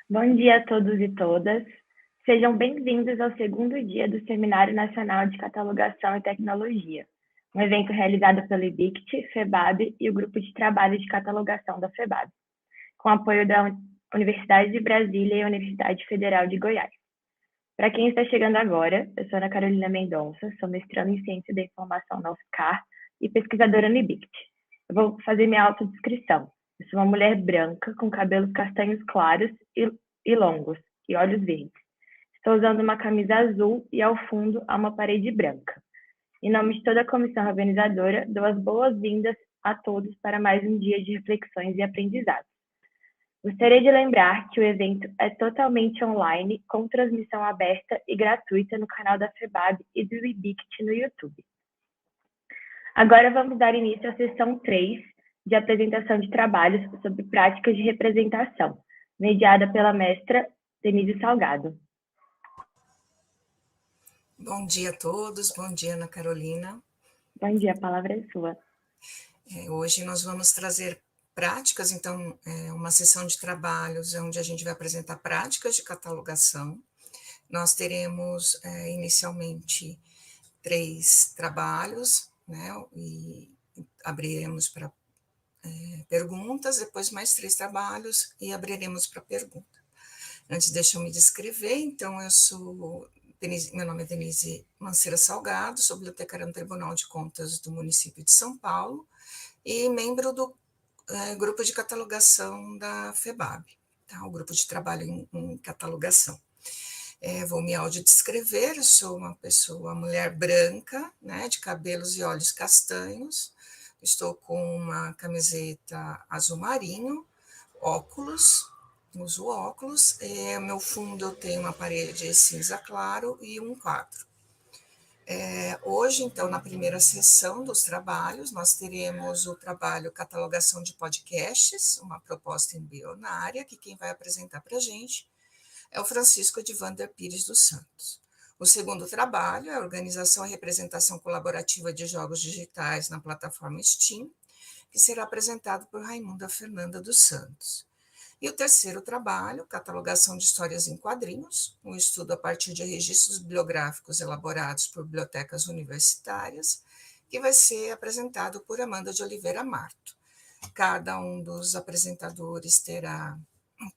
Bom dia a todos e todas. Sejam bem-vindos ao segundo dia do Seminário Nacional de Catalogação e Tecnologia, um evento realizado pelo IBICT, FEBAB e o Grupo de Trabalho de Catalogação da FEBAB, com apoio da Universidade de Brasília e a Universidade Federal de Goiás. Para quem está chegando agora, eu sou Ana Carolina Mendonça, sou mestranda em Ciência da Informação na UFSCar e pesquisadora no IBICT. Eu vou fazer minha autodescrição. Eu sou uma mulher branca, com cabelos castanhos claros e longos, e olhos verdes. Estou usando uma camisa azul e, ao fundo, há uma parede branca. Em nome de toda a comissão organizadora, dou as boas-vindas a todos para mais um dia de reflexões e aprendizados. Gostaria de lembrar que o evento é totalmente online, com transmissão aberta e gratuita no canal da FEBAB e do IBICT no YouTube. Agora vamos dar início à sessão 3 de apresentação de trabalhos sobre práticas de representação, mediada pela mestra Denise Salgado. Bom dia a todos, bom dia, Ana Carolina. Bom dia, a palavra é sua. Hoje nós vamos trazer práticas, então, uma sessão de trabalhos onde a gente vai apresentar práticas de catalogação. Nós teremos, inicialmente, 3 trabalhos, né, e abriremos para perguntas, depois mais 3 trabalhos e abriremos para pergunta. Antes, deixa eu me descrever. Então, meu nome é Denise Mancera Salgado, sou bibliotecária no Tribunal de Contas do município de São Paulo e membro do grupo de catalogação da FEBAB, tá? O grupo de trabalho em catalogação. Vou me audiodescrever. Eu sou uma mulher branca, né, de cabelos e olhos castanhos. Estou com uma camiseta azul marinho, óculos, uso óculos. Meu fundo, eu tenho uma parede cinza claro e um quadro. Hoje, então, na primeira sessão dos trabalhos, nós teremos o trabalho Catalogação de Podcasts, uma proposta embrionária, que quem vai apresentar para a gente é o Francisco Edivander Pires dos Santos. O segundo trabalho é a Organização e Representação Colaborativa de Jogos Digitais na plataforma Steam, que será apresentado por Raimunda Fernanda dos Santos. E o terceiro trabalho, Catalogação de Histórias em Quadrinhos, um estudo a partir de registros bibliográficos elaborados por bibliotecas universitárias, que vai ser apresentado por Amanda de Oliveira Marto. Cada um dos apresentadores terá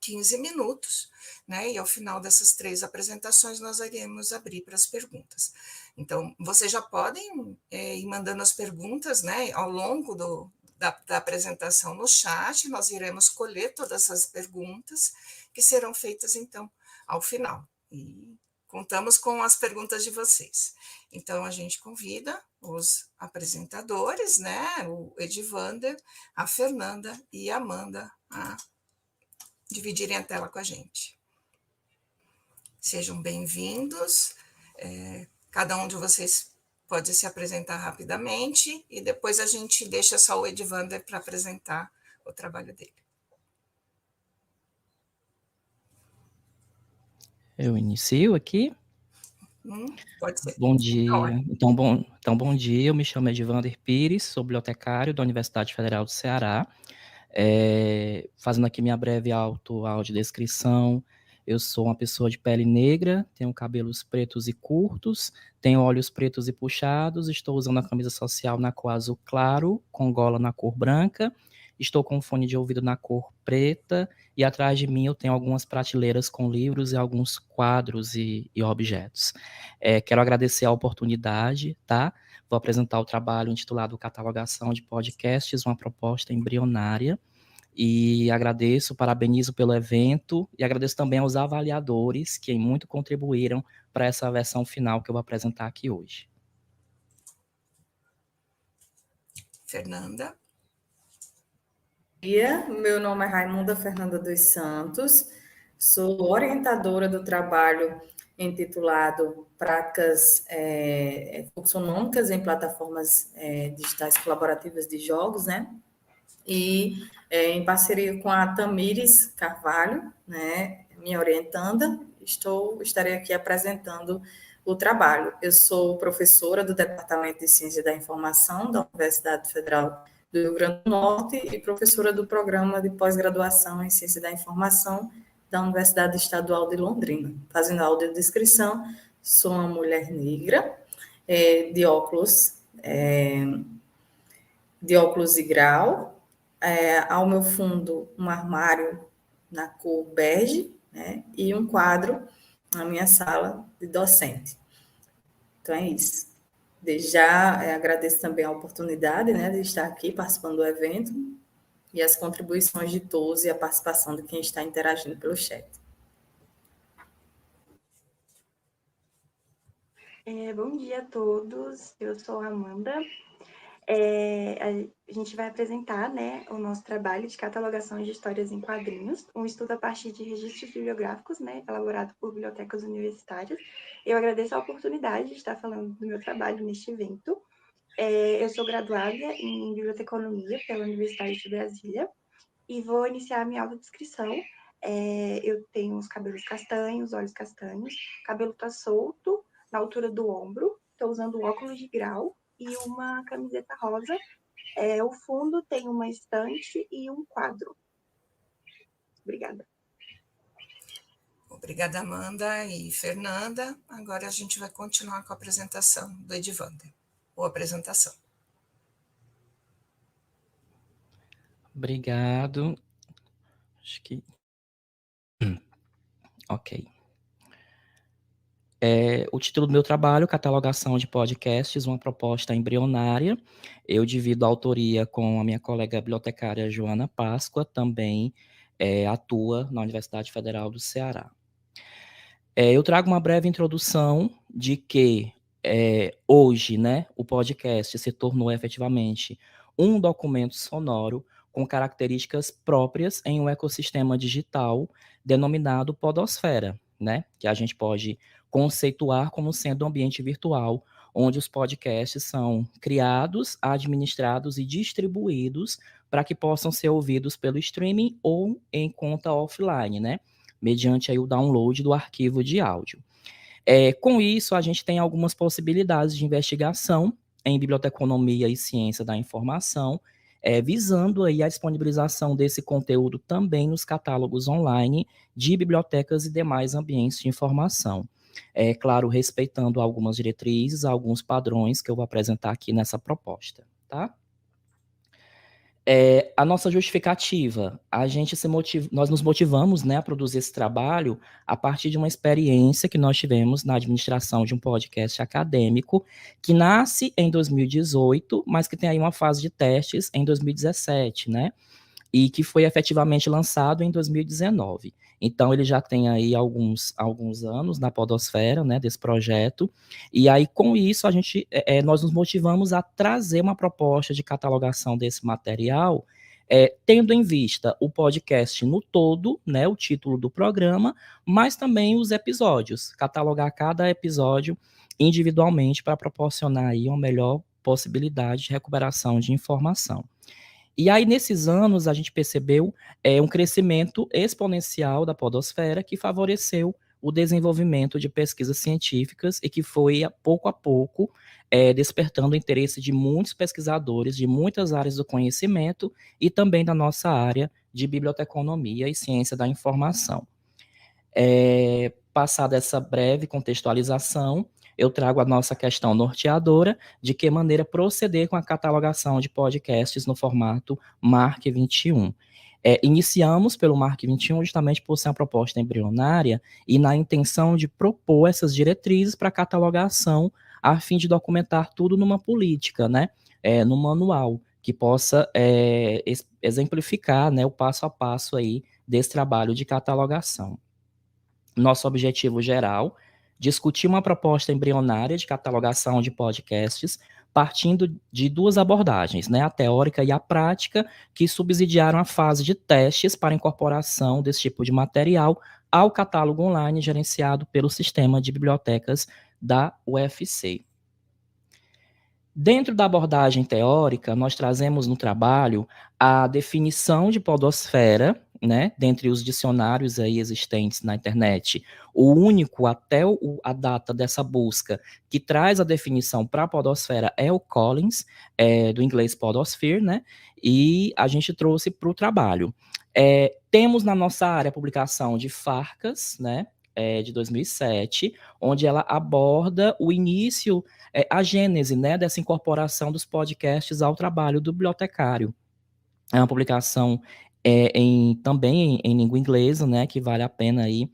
15 minutos, né? E ao final dessas 3 apresentações nós iremos abrir para as perguntas. Então, vocês já podem ir mandando as perguntas, né, ao longo da apresentação no chat. Nós iremos colher todas essas perguntas que serão feitas, então, ao final. E contamos com as perguntas de vocês. Então, a gente convida os apresentadores, né, o Edivander, a Fernanda e a Amanda a dividirem a tela com a gente. Sejam bem-vindos. Cada um de vocês pode se apresentar rapidamente e depois a gente deixa só o Edivander para apresentar o trabalho dele. Eu inicio aqui? Pode ser. Bom dia. Então, bom dia. Eu me chamo Edivander Pires, sou bibliotecário da Universidade Federal do Ceará. Fazendo aqui minha breve audiodescrição, Eu sou uma pessoa de pele negra, tenho cabelos pretos e curtos, tenho olhos pretos e puxados, estou usando a camisa social na cor azul claro, com gola na cor branca, estou com um fone de ouvido na cor preta, e atrás de mim eu tenho algumas prateleiras com livros e alguns quadros e objetos. Quero agradecer a oportunidade, tá? Vou apresentar o trabalho intitulado Catalogação de Podcasts, uma proposta embrionária, e agradeço, parabenizo pelo evento, e agradeço também aos avaliadores que muito contribuíram para essa versão final que eu vou apresentar aqui hoje. Fernanda. Meu nome é Raimunda Fernanda dos Santos, sou orientadora do trabalho intitulado Práticas Fluxonômicas em Plataformas Digitais Colaborativas de Jogos, né? E em parceria com a Tamires Carvalho, né, minha orientanda, estarei aqui apresentando o trabalho. Eu sou professora do Departamento de Ciência da Informação da Universidade Federal do Rio Grande do Norte e professora do Programa de Pós-Graduação em Ciência da Informação da Universidade Estadual de Londrina. Fazendo a audiodescrição, sou uma mulher negra, de óculos e grau, ao meu fundo um armário na cor bege, né, e um quadro na minha sala de docente. Então é isso. Desde já agradeço também a oportunidade, né, de estar aqui participando do evento e as contribuições de todos e a participação de quem está interagindo pelo chat. Bom dia a todos, eu sou a Amanda. A gente vai apresentar, né, o nosso trabalho de catalogação de histórias em quadrinhos, um estudo a partir de registros bibliográficos, né, elaborado por bibliotecas universitárias. Eu agradeço a oportunidade de estar falando do meu trabalho neste evento. Eu sou graduada em Biblioteconomia pela Universidade de Brasília e vou iniciar a minha autodescrição. Eu tenho os cabelos castanhos, olhos castanhos, o cabelo está solto na altura do ombro, estou usando óculos de grau e uma camiseta rosa. O fundo tem uma estante e um quadro. Obrigada. Obrigada, Amanda e Fernanda. Agora a gente vai continuar com a apresentação do Edivander, ou apresentação. Obrigado. Acho que... Ok. O título do meu trabalho, Catalogação de Podcasts, uma proposta embrionária. Eu divido a autoria com a minha colega bibliotecária Joana Páscoa, também atua na Universidade Federal do Ceará. Eu trago uma breve introdução de que hoje, né, o podcast se tornou efetivamente um documento sonoro com características próprias em um ecossistema digital denominado podosfera, né, que a gente pode conceituar como sendo um ambiente virtual onde os podcasts são criados, administrados e distribuídos para que possam ser ouvidos pelo streaming ou em conta offline, né, mediante aí o download do arquivo de áudio. Com isso, a gente tem algumas possibilidades de investigação em biblioteconomia e ciência da informação, visando aí a disponibilização desse conteúdo também nos catálogos online de bibliotecas e demais ambientes de informação. Claro, respeitando algumas diretrizes, alguns padrões que eu vou apresentar aqui nessa proposta, tá? A nossa justificativa, nós nos motivamos, né, a produzir esse trabalho a partir de uma experiência que nós tivemos na administração de um podcast acadêmico, que nasce em 2018, mas que tem aí uma fase de testes em 2017, né? E que foi efetivamente lançado em 2019. Então, ele já tem aí alguns anos na podosfera, né, desse projeto, e aí, com isso, nós nos motivamos a trazer uma proposta de catalogação desse material, tendo em vista o podcast no todo, né, o título do programa, mas também os episódios, catalogar cada episódio individualmente para proporcionar aí uma melhor possibilidade de recuperação de informação. E aí, nesses anos, a gente percebeu um crescimento exponencial da podosfera que favoreceu o desenvolvimento de pesquisas científicas e que foi, pouco a pouco, despertando o interesse de muitos pesquisadores de muitas áreas do conhecimento e também da nossa área de biblioteconomia e ciência da informação. Passada essa breve contextualização, eu trago a nossa questão norteadora de que maneira proceder com a catalogação de podcasts no formato MARC 21. Iniciamos pelo MARC 21 justamente por ser uma proposta embrionária e na intenção de propor essas diretrizes para catalogação a fim de documentar tudo numa política, né? Num manual que possa exemplificar, né, o passo a passo aí desse trabalho de catalogação. Nosso objetivo geral, discutir uma proposta embrionária de catalogação de podcasts, partindo de duas abordagens, né, a teórica e a prática, que subsidiaram a fase de testes para incorporação desse tipo de material ao catálogo online gerenciado pelo sistema de bibliotecas da UFC. Dentro da abordagem teórica, nós trazemos no trabalho a definição de podosfera, né, dentre os dicionários aí existentes na internet. O único, até a data dessa busca, que traz a definição para a podosfera é o Collins, do inglês podosphere, né, e a gente trouxe para o trabalho. Temos na nossa área a publicação de Farkas, né, de 2007, onde ela aborda o início, a gênese, né, dessa incorporação dos podcasts ao trabalho do bibliotecário. É uma publicação também em língua inglesa, né, que vale a pena aí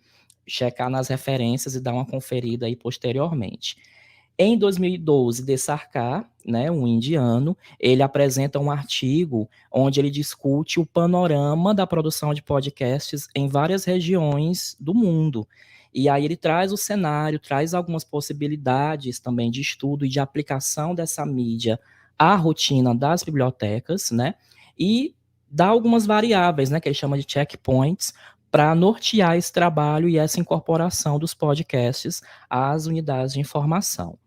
checar nas referências e dar uma conferida aí posteriormente. Em 2012, de Sarkar, né, um indiano, ele apresenta um artigo onde ele discute o panorama da produção de podcasts em várias regiões do mundo. E aí ele traz o cenário, traz algumas possibilidades também de estudo e de aplicação dessa mídia à rotina das bibliotecas, né? E dá algumas variáveis, né, que ele chama de checkpoints, para nortear esse trabalho e essa incorporação dos podcasts às unidades de informação.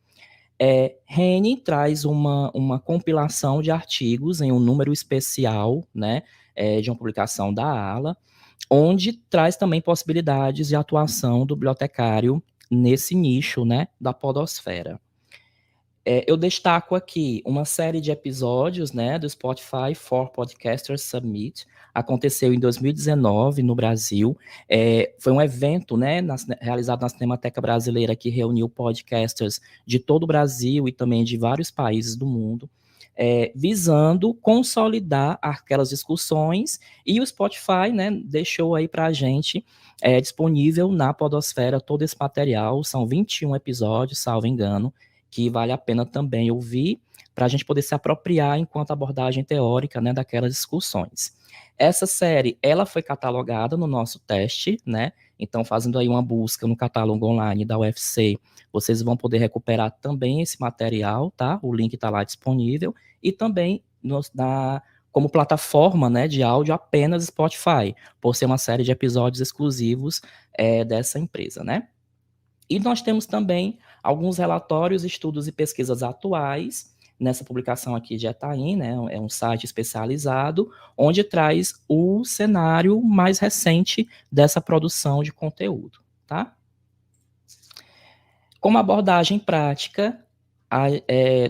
Rene traz uma compilação de artigos em um número especial, né, de uma publicação da ALA, onde traz também possibilidades de atuação do bibliotecário nesse nicho, né, da podosfera. Eu destaco aqui uma série de episódios, né, do Spotify for Podcasters Summit, aconteceu em 2019 no Brasil, foi um evento, né, realizado na Cinemateca Brasileira que reuniu podcasters de todo o Brasil e também de vários países do mundo, visando consolidar aquelas discussões, e o Spotify, né, deixou aí para a gente disponível na podosfera todo esse material, são 21 episódios, salvo engano, que vale a pena também ouvir para a gente poder se apropriar enquanto abordagem teórica, né, daquelas discussões. Essa série, ela foi catalogada no nosso teste, né, então fazendo aí uma busca no catálogo online da UFC, vocês vão poder recuperar também esse material, tá? O link está lá disponível, e também como plataforma, né, de áudio apenas Spotify, por ser uma série de episódios exclusivos dessa empresa, né? E nós temos também alguns relatórios, estudos e pesquisas atuais, nessa publicação aqui de Etaim, né, é um site especializado, onde traz o cenário mais recente dessa produção de conteúdo, tá? Como abordagem prática,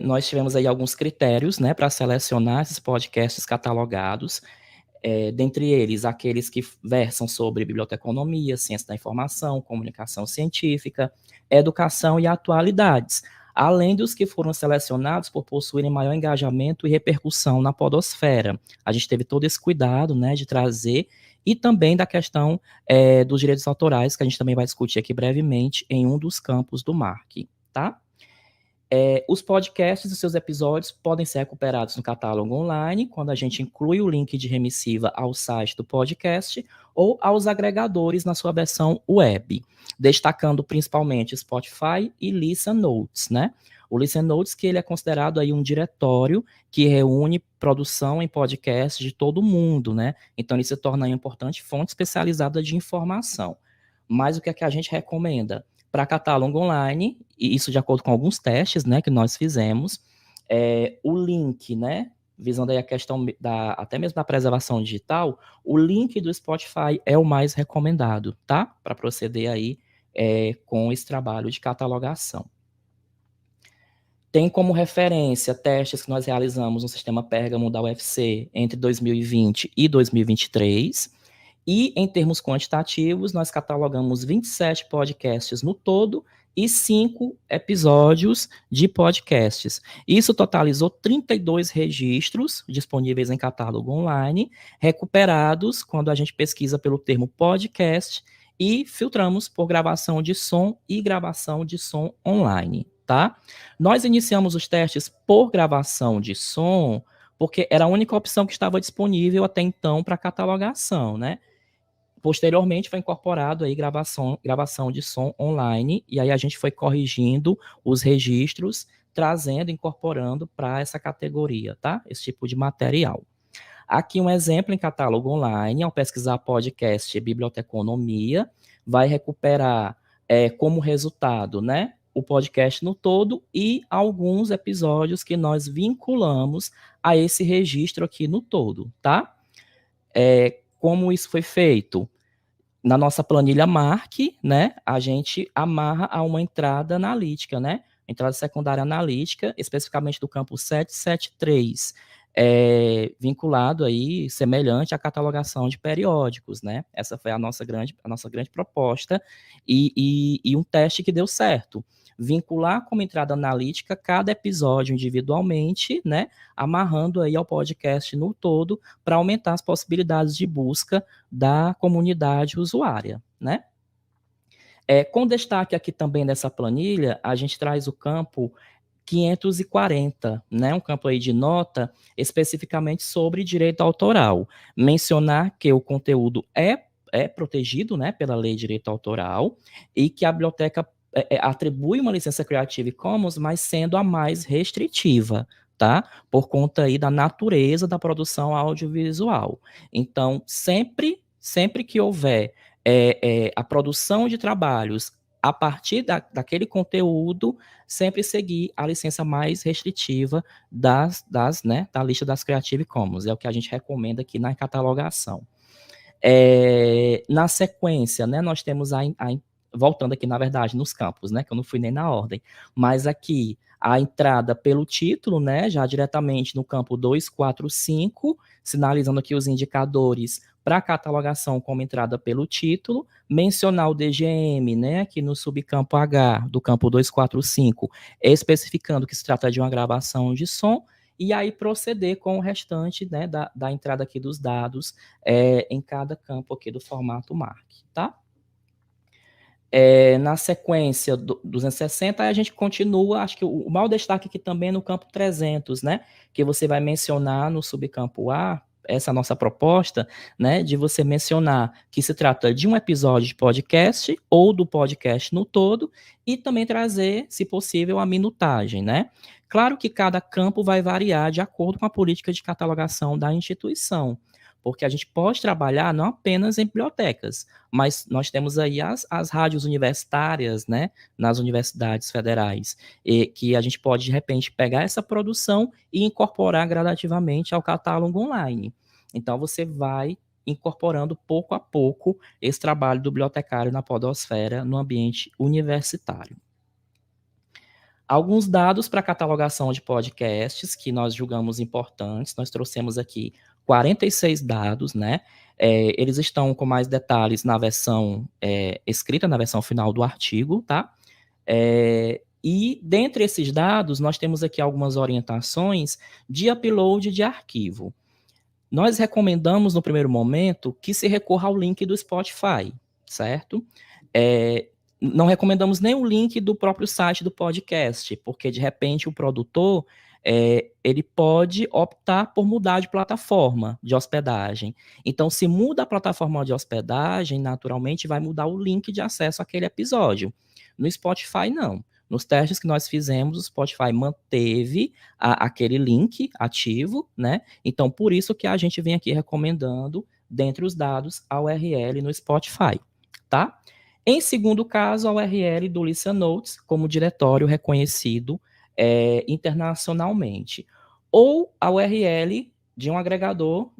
nós tivemos aí alguns critérios, né, para selecionar esses podcasts catalogados, dentre eles, aqueles que versam sobre biblioteconomia, ciência da informação, comunicação científica, educação e atualidades, além dos que foram selecionados por possuírem maior engajamento e repercussão na podosfera. A gente teve todo esse cuidado, né, de trazer, e também da questão dos direitos autorais, que a gente também vai discutir aqui brevemente em um dos campos do MARC, tá? Os podcasts e seus episódios podem ser recuperados no catálogo online, quando a gente inclui o link de remissiva ao site do podcast ou aos agregadores na sua versão web, destacando principalmente Spotify e Listen Notes, né? O Listen Notes, que ele é considerado aí um diretório que reúne produção em podcasts de todo o mundo, né? Então ele se torna uma importante fonte especializada de informação. Mas o que é que a gente recomenda? Para catálogo online, e isso de acordo com alguns testes, né, que nós fizemos, o link, né, visando aí a questão até mesmo da preservação digital, o link do Spotify é o mais recomendado, tá? Para proceder aí com esse trabalho de catalogação. Tem como referência testes que nós realizamos no sistema Pérgamo da UFC entre 2020 e 2023, E, em termos quantitativos, nós catalogamos 27 podcasts no todo e 5 episódios de podcasts. Isso totalizou 32 registros disponíveis em catálogo online, recuperados quando a gente pesquisa pelo termo podcast e filtramos por gravação de som e gravação de som online, tá? Nós iniciamos os testes por gravação de som porque era a única opção que estava disponível até então para catalogação, né? Posteriormente foi incorporado aí gravação de som online, e aí a gente foi corrigindo os registros, trazendo, incorporando para essa categoria, tá? Esse tipo de material. Aqui um exemplo em catálogo online, ao pesquisar podcast e biblioteconomia, vai recuperar como resultado, né? O podcast no todo e alguns episódios que nós vinculamos a esse registro aqui no todo, tá? Como isso foi feito? Na nossa planilha MARC, né, a gente amarra a uma entrada analítica, né, entrada secundária analítica, especificamente do campo 773, vinculado aí, semelhante à catalogação de periódicos, né, essa foi a nossa grande proposta e um teste que deu certo. Vincular como entrada analítica cada episódio individualmente, né, amarrando aí ao podcast no todo para aumentar as possibilidades de busca da comunidade usuária, né? Com destaque aqui também nessa planilha, a gente traz o campo 540, né? Um campo aí de nota especificamente sobre direito autoral. Mencionar que o conteúdo é protegido, né, pela lei de direito autoral e que a biblioteca atribui uma licença Creative Commons, mas sendo a mais restritiva, tá? Por conta aí da natureza da produção audiovisual. Então, sempre que houver a produção de trabalhos a partir daquele conteúdo, sempre seguir a licença mais restritiva da lista das Creative Commons. É o que a gente recomenda aqui na catalogação. Na sequência, né, nós temos voltando aqui, na verdade, nos campos, né, que eu não fui nem na ordem, mas aqui a entrada pelo título, né, já diretamente no campo 245, sinalizando aqui os indicadores para catalogação como entrada pelo título, mencionar o DGM, né, aqui no subcampo H do campo 245, especificando que se trata de uma gravação de som, e aí proceder com o restante, né, da entrada aqui dos dados em cada campo aqui do formato MARC, tá? Na sequência do 260, a gente continua, acho que o maior destaque aqui também é no campo 300, né, que você vai mencionar no subcampo A, essa nossa proposta, né, de você mencionar que se trata de um episódio de podcast ou do podcast no todo e também trazer, se possível, a minutagem, né? Claro que cada campo vai variar de acordo com a política de catalogação da instituição, porque a gente pode trabalhar não apenas em bibliotecas, mas nós temos aí as rádios universitárias, né, nas universidades federais, e que a gente pode, de repente, pegar essa produção e incorporar gradativamente ao catálogo online. Então, você vai incorporando pouco a pouco esse trabalho do bibliotecário na podosfera no ambiente universitário. Alguns dados para catalogação de podcasts que nós julgamos importantes, nós trouxemos aqui 46 dados, né? Eles estão com mais detalhes na versão escrita, na versão final do artigo, tá? E dentre esses dados, nós temos aqui algumas orientações de upload de arquivo. Nós recomendamos, no primeiro momento, que se recorra ao link do Spotify, certo? Não recomendamos nem o link do próprio site do podcast, porque, de repente, o produtor ele pode optar por mudar de plataforma de hospedagem. Então, se muda a plataforma de hospedagem, naturalmente vai mudar o link de acesso àquele episódio. No Spotify, não. Nos testes que nós fizemos, o Spotify manteve aquele link ativo, né? Então, por isso que a gente vem aqui recomendando, dentre os dados, a URL no Spotify, tá? Em segundo caso, a URL do Listen Notes, como diretório reconhecido internacionalmente. Ou a URL de um agregador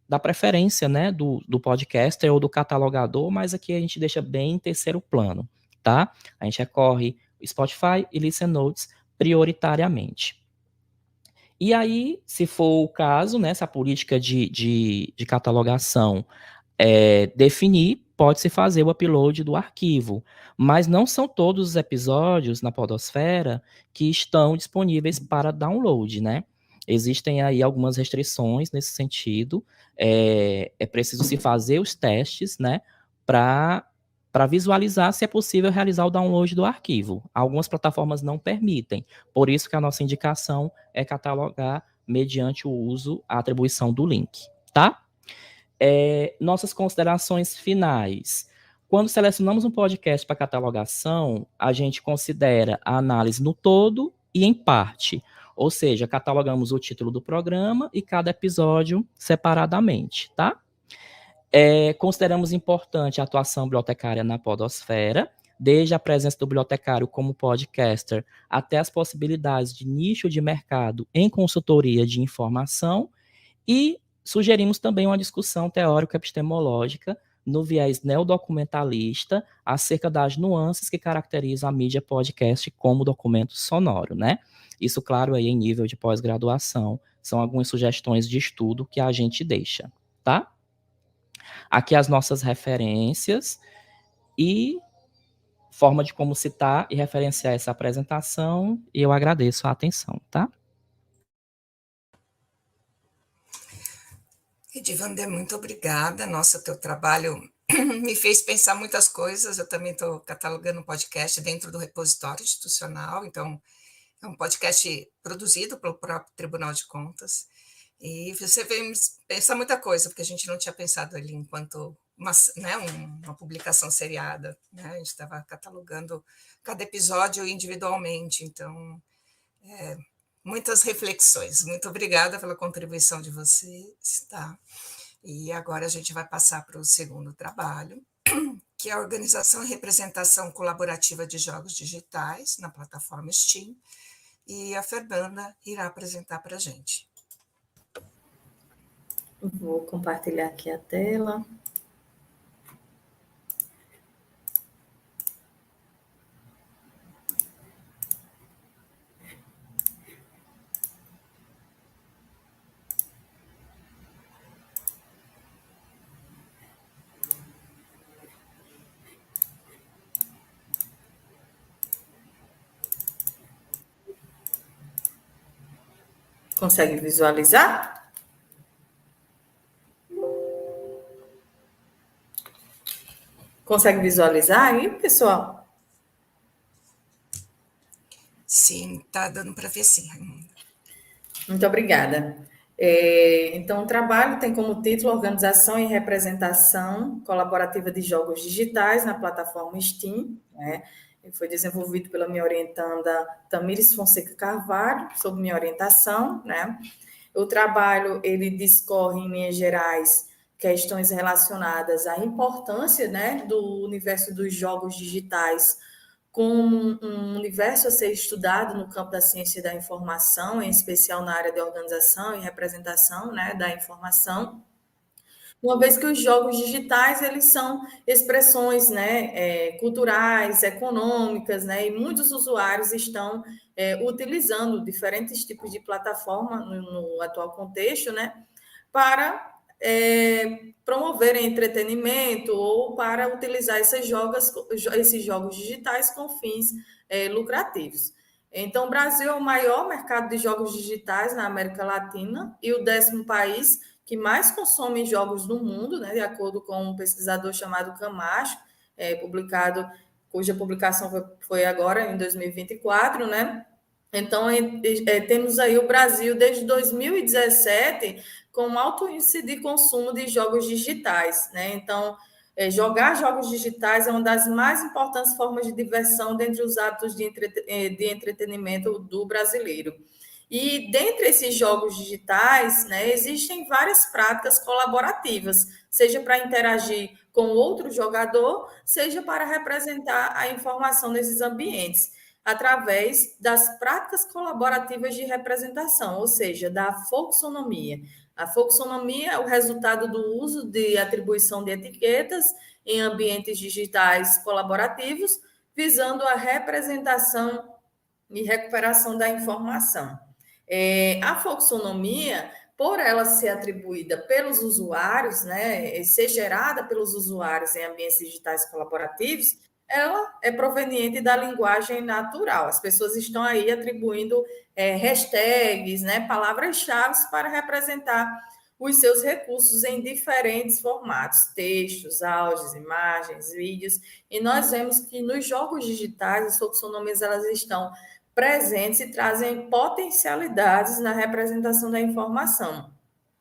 da preferência, né, do podcaster ou do catalogador, mas aqui a gente deixa bem em terceiro plano, tá? A gente recorre Spotify e Listen Notes prioritariamente. E aí, se for o caso, né, essa política de catalogação definir, pode-se fazer o upload do arquivo, mas não são todos os episódios na Podosfera que estão disponíveis para download, né? Existem aí algumas restrições nesse sentido, é preciso se fazer os testes, né, para visualizar se é possível realizar o download do arquivo. Algumas plataformas não permitem, por isso que a nossa indicação é catalogar mediante o uso, a atribuição do link, tá? Nossas considerações finais. Quando selecionamos um podcast para catalogação, a gente considera a análise no todo e em parte, ou seja, catalogamos o título do programa e cada episódio separadamente, tá? Consideramos importante a atuação bibliotecária na podosfera, desde a presença do bibliotecário como podcaster até as possibilidades de nicho de mercado em consultoria de informação, e sugerimos também uma discussão teórico-epistemológica no viés neodocumentalista acerca das nuances que caracterizam a mídia podcast como documento sonoro, né? Isso, claro, aí em nível de pós-graduação, são algumas sugestões de estudo que a gente deixa, tá? Aqui as nossas referências e forma de como citar e referenciar essa apresentação, e eu agradeço a atenção, tá? Edivander, muito obrigada. Nossa, teu trabalho me fez pensar muitas coisas. Eu também estou catalogando um podcast dentro do repositório institucional, então é um podcast produzido pelo próprio Tribunal de Contas. E você veio pensar muita coisa, porque a gente não tinha pensado ali enquanto uma publicação seriada, né? A gente estava catalogando cada episódio individualmente, então muitas reflexões. Muito obrigada pela contribuição de vocês, tá? E agora a gente vai passar para o segundo trabalho, que é a organização e representação colaborativa de jogos digitais na plataforma Steam, e a Fernanda irá apresentar para a gente. Vou compartilhar aqui a tela. Consegue visualizar? Consegue visualizar aí, pessoal? Sim, está dando para ver sim. Muito obrigada. Então, o trabalho tem como título Organização e Representação Colaborativa de Jogos Digitais na plataforma Steam, né? Ele foi desenvolvido pela minha orientanda Tamires Fonseca Carvalho, sob minha orientação, né? O trabalho, ele discorre, em linhas gerais, questões relacionadas à importância, né, do universo dos jogos digitais como um universo a ser estudado no campo da ciência da informação, em especial na área de organização e representação, né, da informação, uma vez que os jogos digitais eles são expressões, né, culturais, econômicas, né, e muitos usuários estão utilizando diferentes tipos de plataforma no atual contexto, né, para promoverem entretenimento ou para utilizar esses jogos digitais com fins lucrativos. Então, o Brasil é o maior mercado de jogos digitais na América Latina e o 10º país que mais consome jogos no mundo, né, de acordo com um pesquisador chamado Camacho, cuja publicação foi agora, em 2024, né? Então, temos aí o Brasil, desde 2017, com um alto índice de consumo de jogos digitais, né? Então, jogar jogos digitais é uma das mais importantes formas de diversão dentre os hábitos de entretenimento do brasileiro. E dentre esses jogos digitais, né, existem várias práticas colaborativas, seja para interagir com outro jogador, seja para representar a informação nesses ambientes, através das práticas colaborativas de representação, ou seja, da folksonomia. A folksonomia é o resultado do uso de atribuição de etiquetas em ambientes digitais colaborativos, visando a representação e recuperação da informação. A folksonomia por ela ser atribuída pelos usuários, né, ser gerada pelos usuários em ambientes digitais colaborativos, ela é proveniente da linguagem natural. As pessoas estão aí atribuindo hashtags, né, palavras-chave para representar os seus recursos em diferentes formatos, textos, áudios, imagens, vídeos, e nós vemos que nos jogos digitais as folksonomias elas estão presentes e trazem potencialidades na representação da informação.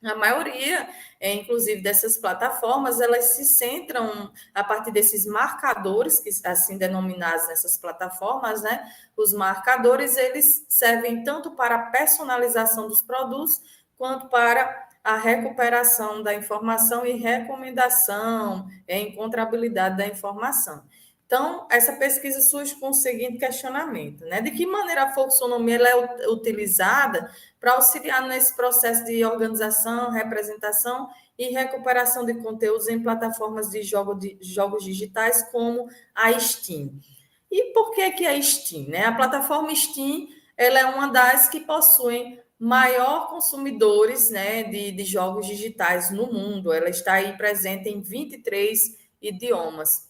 A maioria, inclusive dessas plataformas, elas se centram a partir desses marcadores, que assim denominados nessas plataformas, né? Os marcadores, eles servem tanto para a personalização dos produtos, quanto para a recuperação da informação e recomendação, encontrabilidade da informação. Então, essa pesquisa surge com o seguinte questionamento, né? De que maneira a folksonomia ela é utilizada para auxiliar nesse processo de organização, representação e recuperação de conteúdos em plataformas de jogos digitais como a Steam. E por que a Steam, né? A plataforma Steam ela é uma das que possuem maior consumidores, né, de jogos digitais no mundo. Ela está aí presente em 23 idiomas.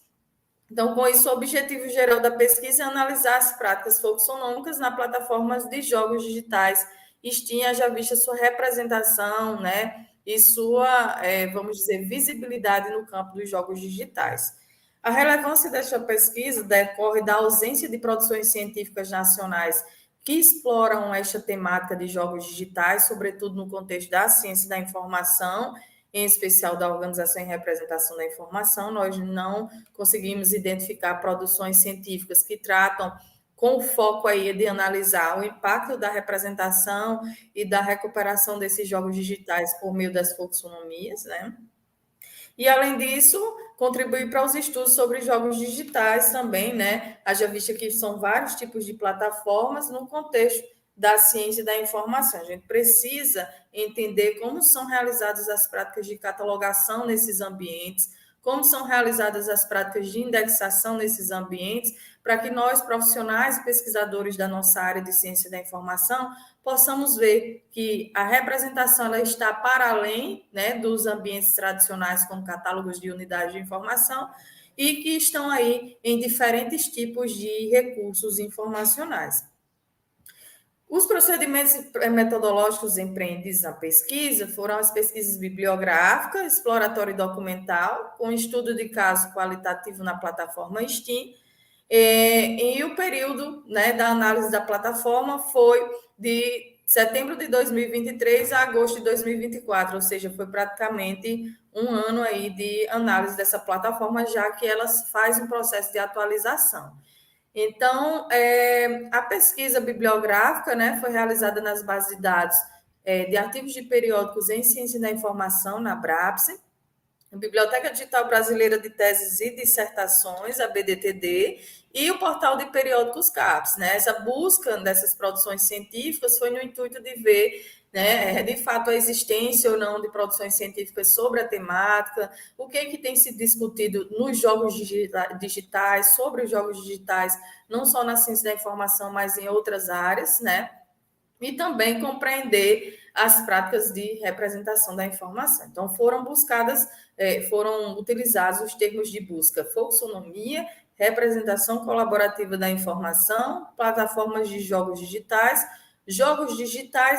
Então, com isso, o objetivo geral da pesquisa é analisar as práticas folksonômicas na plataforma de jogos digitais. Steam, já vista sua representação, né, e sua, vamos dizer, visibilidade no campo dos jogos digitais. A relevância desta pesquisa decorre da ausência de produções científicas nacionais que exploram esta temática de jogos digitais, sobretudo no contexto da ciência da informação, em especial da organização e representação da informação. Nós não conseguimos identificar produções científicas que tratam com o foco aí de analisar o impacto da representação e da recuperação desses jogos digitais por meio das folksonomias, né? E, além disso, contribuir para os estudos sobre jogos digitais também, né? Haja vista que são vários tipos de plataformas no contexto da ciência da informação. A gente precisa entender como são realizadas as práticas de catalogação nesses ambientes, como são realizadas as práticas de indexação nesses ambientes, para que nós, profissionais e pesquisadores da nossa área de ciência da informação, possamos ver que a representação ela está para além, né, dos ambientes tradicionais, como catálogos de unidades de informação, e que estão aí em diferentes tipos de recursos informacionais. Os procedimentos metodológicos empreendidos na pesquisa foram as pesquisas bibliográficas, exploratório e documental, com estudo de caso qualitativo na plataforma Steam, e o período, né, da análise da plataforma foi de setembro de 2023 a agosto de 2024, ou seja, foi praticamente um ano aí de análise dessa plataforma, já que ela faz um processo de atualização. Então, a pesquisa bibliográfica, né, foi realizada nas bases de dados de artigos de periódicos em ciência da informação, na BRAPSE, a Biblioteca Digital Brasileira de Teses e Dissertações, a BDTD, e o portal de periódicos CAPES, né? Essa busca dessas produções científicas foi no intuito de ver, né, de fato, a existência ou não de produções científicas sobre a temática, o que tem sido discutido nos jogos digitais, sobre os jogos digitais, não só na ciência da informação, mas em outras áreas, né? E também compreender as práticas de representação da informação. Então, foram utilizados os termos de busca folksonomia, representação colaborativa da informação, plataformas de jogos digitais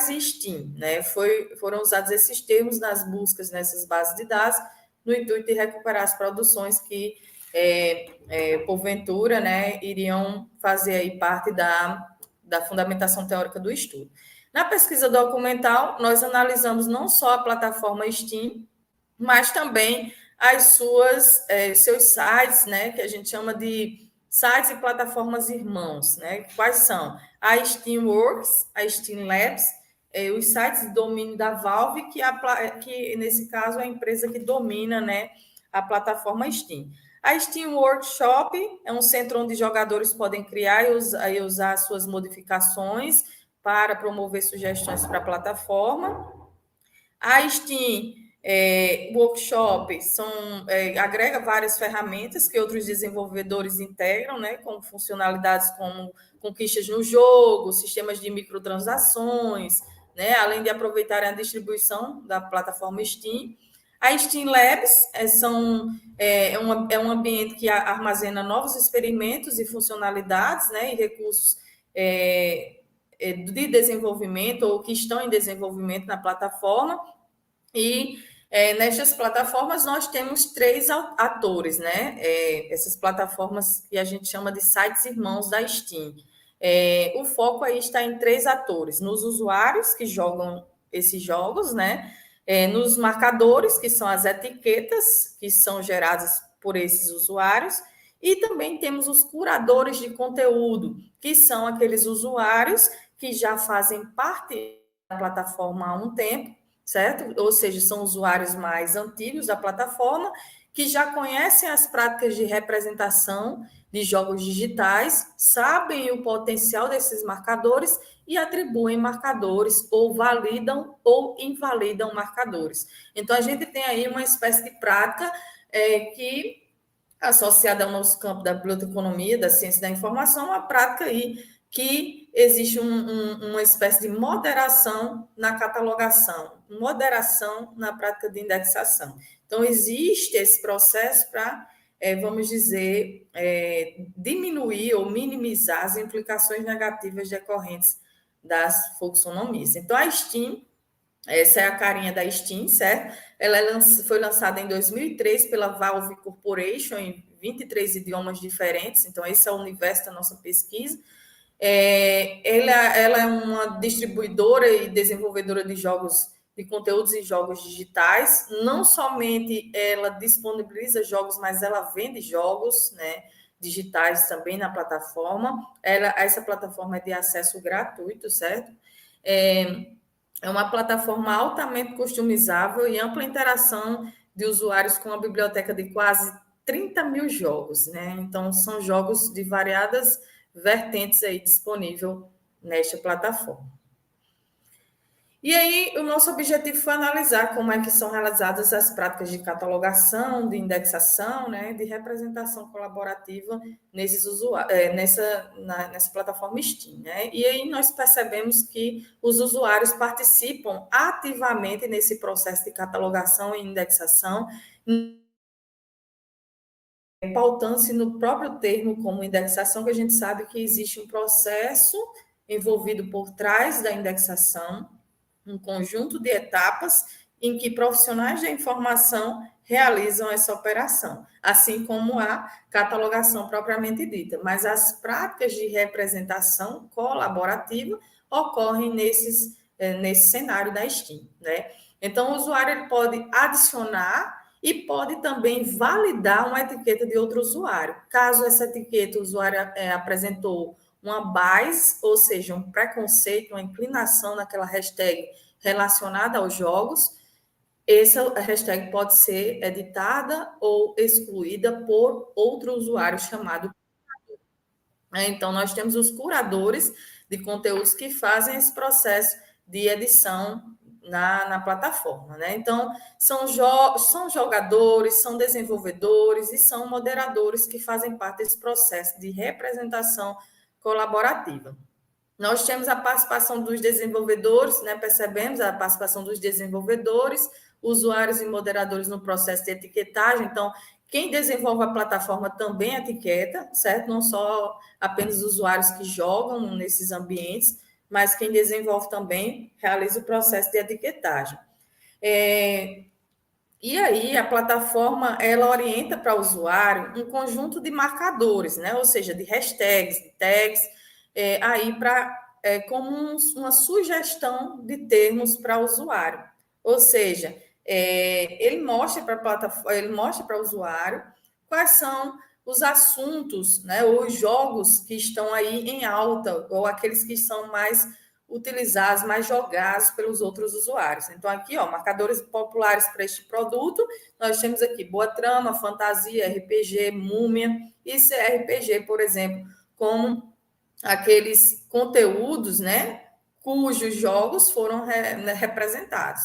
e Steam, né? Foram usados esses termos nas buscas nessas bases de dados, no intuito de recuperar as produções que, porventura, né, iriam fazer aí parte da fundamentação teórica do estudo. Na pesquisa documental, nós analisamos não só a plataforma Steam, mas também seus sites, né, que a gente chama de sites e plataformas irmãos, né? Quais são? A Steamworks, a Steam Labs, os sites de domínio da Valve, que nesse caso é a empresa que domina, né, a plataforma Steam. A Steam Workshop é um centro onde jogadores podem criar e usar suas modificações para promover sugestões para a plataforma. A Steam Workshop agrega várias ferramentas que outros desenvolvedores integram, né, com funcionalidades como conquistas no jogo, sistemas de microtransações, né? Além de aproveitarem a distribuição da plataforma Steam. A Steam Labs é um ambiente que armazena novos experimentos e funcionalidades, né, e recursos de desenvolvimento ou que estão em desenvolvimento na plataforma. E nestas plataformas nós temos 3 atores, né? Essas plataformas que a gente chama de sites irmãos da Steam. O foco aí está em 3 atores: nos usuários que jogam esses jogos, né? Nos marcadores, que são as etiquetas que são geradas por esses usuários, e também temos os curadores de conteúdo, que são aqueles usuários que já fazem parte da plataforma há um tempo, certo? Ou seja, são usuários mais antigos da plataforma, que já conhecem as práticas de representação de jogos digitais, sabem o potencial desses marcadores e atribuem marcadores, ou validam ou invalidam marcadores. Então, a gente tem aí uma espécie de prática que, associada ao nosso campo da biblioteconomia, da ciência da informação, uma prática aí que existe uma espécie de moderação na catalogação, moderação na prática de indexação. Então, existe esse processo para, vamos dizer, diminuir ou minimizar as implicações negativas decorrentes das fluxonomias. Então, a Steam, essa é a carinha da Steam, certo? Ela foi lançada em 2003 pela Valve Corporation, em 23 idiomas diferentes. Então, esse é o universo da nossa pesquisa. Ela é uma distribuidora e desenvolvedora de jogos, de conteúdos e jogos digitais. Não somente ela disponibiliza jogos, mas ela vende jogos, né, digitais também na plataforma. Essa plataforma é de acesso gratuito, certo? É uma plataforma altamente customizável e ampla interação de usuários com uma biblioteca de quase 30 mil jogos, né? Então, são jogos de variadas vertentes aí disponível nesta plataforma. E aí, o nosso objetivo foi analisar como é que são realizadas as práticas de catalogação, de indexação, né, de representação colaborativa nessa plataforma Steam, né? E aí nós percebemos que os usuários participam ativamente nesse processo de catalogação e indexação, pautando-se no próprio termo como indexação, que a gente sabe que existe um processo envolvido por trás da indexação, um conjunto de etapas em que profissionais da informação realizam essa operação, assim como a catalogação propriamente dita. Mas as práticas de representação colaborativa ocorrem nesse cenário da Steam, né? Então, o usuário ele pode adicionar e pode também validar uma etiqueta de outro usuário. Caso essa etiqueta o usuário apresentou uma bias, ou seja, um preconceito, uma inclinação naquela hashtag relacionada aos jogos, essa hashtag pode ser editada ou excluída por outro usuário chamado curador. Então, nós temos os curadores de conteúdos que fazem esse processo de edição na plataforma, né? Então, são jogadores, são desenvolvedores e são moderadores que fazem parte desse processo de representação colaborativa. Nós temos a participação dos desenvolvedores, né? Percebemos a participação dos desenvolvedores, usuários e moderadores no processo de etiquetagem. Então, quem desenvolve a plataforma também etiqueta, certo? Não só apenas usuários que jogam nesses ambientes, mas quem desenvolve também realiza o processo de etiquetagem. E aí, a plataforma, ela orienta para o usuário um conjunto de marcadores, né? Ou seja, de hashtags, de tags, aí como uma sugestão de termos para o usuário. Ou seja, ele mostra para o usuário quais são os assuntos, né, ou os jogos que estão aí em alta, ou aqueles que são mais utilizados, mais jogados pelos outros usuários. Então, aqui, marcadores populares para este produto, nós temos aqui Boa Trama, Fantasia, RPG, Múmia e CRPG, por exemplo, como aqueles conteúdos, né, cujos jogos foram representados.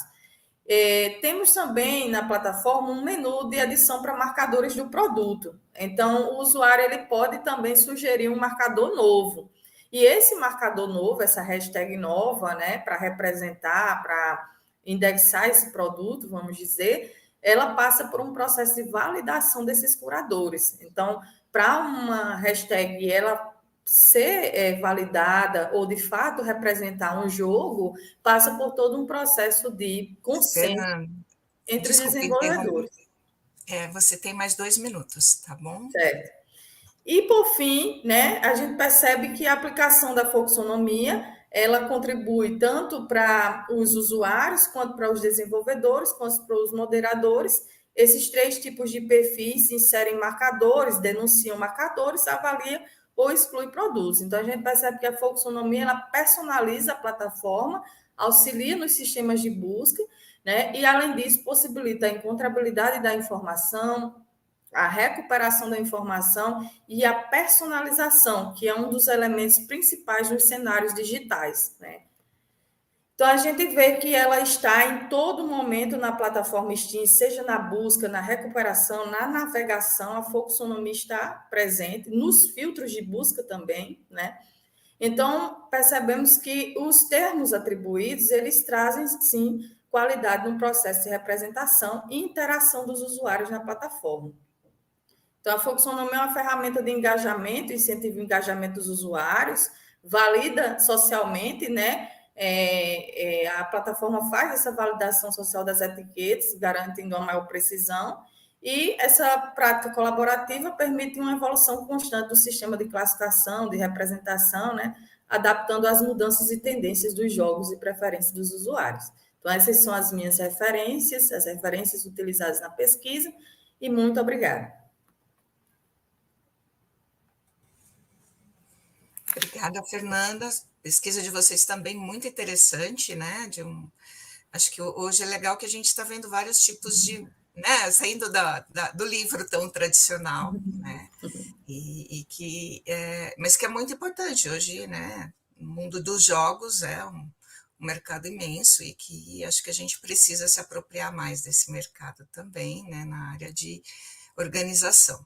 Temos também na plataforma um menu de adição para marcadores do produto. Então, o usuário ele pode também sugerir um marcador novo. E esse marcador novo, essa hashtag nova, né, para representar, para indexar esse produto, vamos dizer, ela passa por um processo de validação desses curadores. Então, para uma hashtag ela ser validada ou de fato representar um jogo, passa por todo um processo de consenso Fernanda, entre os desculpa interromper. desenvolvedores. Você tem mais 2 minutos, tá bom? Certo. E, por fim, né, a gente percebe que a aplicação da folksonomia, ela contribui tanto para os usuários, quanto para os desenvolvedores, quanto para os moderadores. Esses 3 tipos de perfis inserem marcadores, denunciam marcadores, avaliam ou excluem produtos. Então, a gente percebe que a folksonomia, ela personaliza a plataforma, auxilia nos sistemas de busca, né, e, além disso, possibilita a encontrabilidade da informação, a recuperação da informação e a personalização, que é um dos elementos principais dos cenários digitais, né? Então, a gente vê que ela está em todo momento na plataforma Steam, seja na busca, na recuperação, na navegação, a folksonomia está presente, nos filtros de busca também, né? Então, percebemos que os termos atribuídos, eles trazem, sim, qualidade no processo de representação e interação dos usuários na plataforma. Então, a folksonomia é uma ferramenta de engajamento, incentiva o engajamento dos usuários, valida socialmente, né? A plataforma faz essa validação social das etiquetas, garantindo uma maior precisão, e essa prática colaborativa permite uma evolução constante do sistema de classificação, de representação, né? Adaptando às mudanças e tendências dos jogos e preferências dos usuários. Então, essas são as minhas referências, as referências utilizadas na pesquisa, e muito obrigada. Obrigada, Fernanda. A pesquisa de vocês também muito interessante, né? Acho que hoje é legal que a gente está vendo vários tipos de, né? Saindo do livro tão tradicional, né? Mas que é muito importante hoje, né? O mundo dos jogos é um mercado imenso e que acho que a gente precisa se apropriar mais desse mercado também, né? Na área de organização.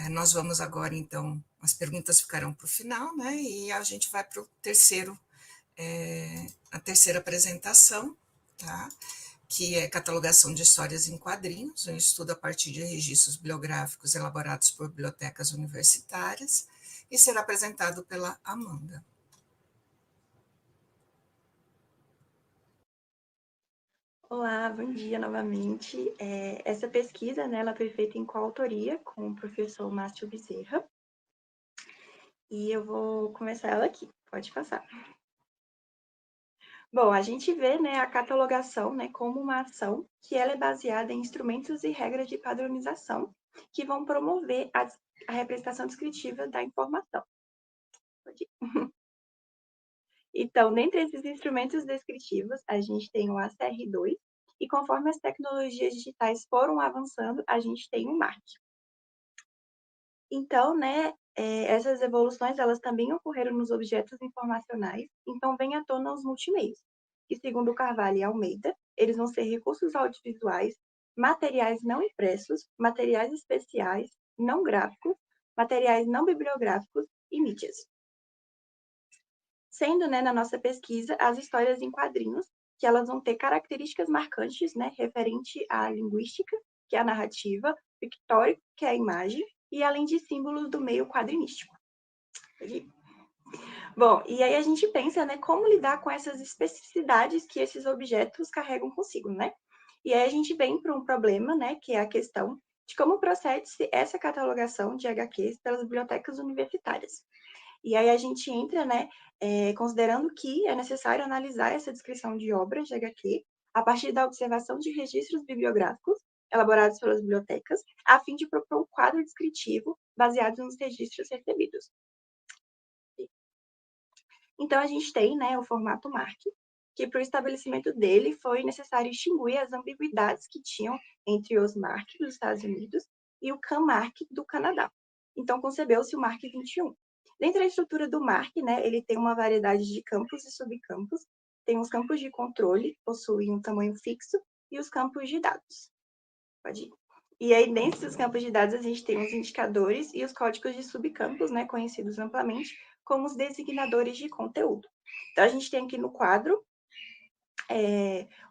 Nós vamos agora, então, as perguntas ficarão para o final, né? E a gente vai para a terceira apresentação, tá? Que é catalogação de histórias em quadrinhos, um estudo a partir de registros bibliográficos elaborados por bibliotecas universitárias, e será apresentado pela Amanda. Olá, bom dia novamente. Essa pesquisa, né, ela foi feita em coautoria com o professor Márcio Bezerra. E eu vou começar ela aqui, pode passar. Bom, a gente vê, né, a catalogação, né, como uma ação que ela é baseada em instrumentos e regras de padronização que vão promover a representação descritiva da informação. Então, dentre esses instrumentos descritivos, a gente tem o ACR2, e conforme as tecnologias digitais foram avançando, a gente tem o MARC. Então, né, essas evoluções, elas também ocorreram nos objetos informacionais, então vem à tona os multimeios, que segundo Carvalho e Almeida, eles vão ser recursos audiovisuais, materiais não impressos, materiais especiais, não gráficos, materiais não bibliográficos e mídias. Sendo, né, na nossa pesquisa, as histórias em quadrinhos, que elas vão ter características marcantes, né, referente à linguística, que é a narrativa, pictórico, que é a imagem, e além de símbolos do meio quadrinístico. Bom, e aí a gente pensa, né, como lidar com essas especificidades que esses objetos carregam consigo, né? E aí a gente vem para um problema, né, que é a questão de como procede-se essa catalogação de HQs pelas bibliotecas universitárias. E aí a gente entra, né, considerando que é necessário analisar essa descrição de obras de HQ a partir da observação de registros bibliográficos elaborados pelas bibliotecas, a fim de propor um quadro descritivo baseado nos registros recebidos. Então, a gente tem, né, o formato MARC, que para o estabelecimento dele foi necessário extinguir as ambiguidades que tinham entre os MARC dos Estados Unidos e o CAN-MARC do Canadá. Então, concebeu-se o MARC 21. Dentro da estrutura do MARC, né, ele tem uma variedade de campos e subcampos. Tem os campos de controle, possuem um tamanho fixo, e os campos de dados. Pode ir. E aí, dentro dos campos de dados, a gente tem os indicadores e os códigos de subcampos, né, conhecidos amplamente como os designadores de conteúdo. Então, a gente tem aqui no quadro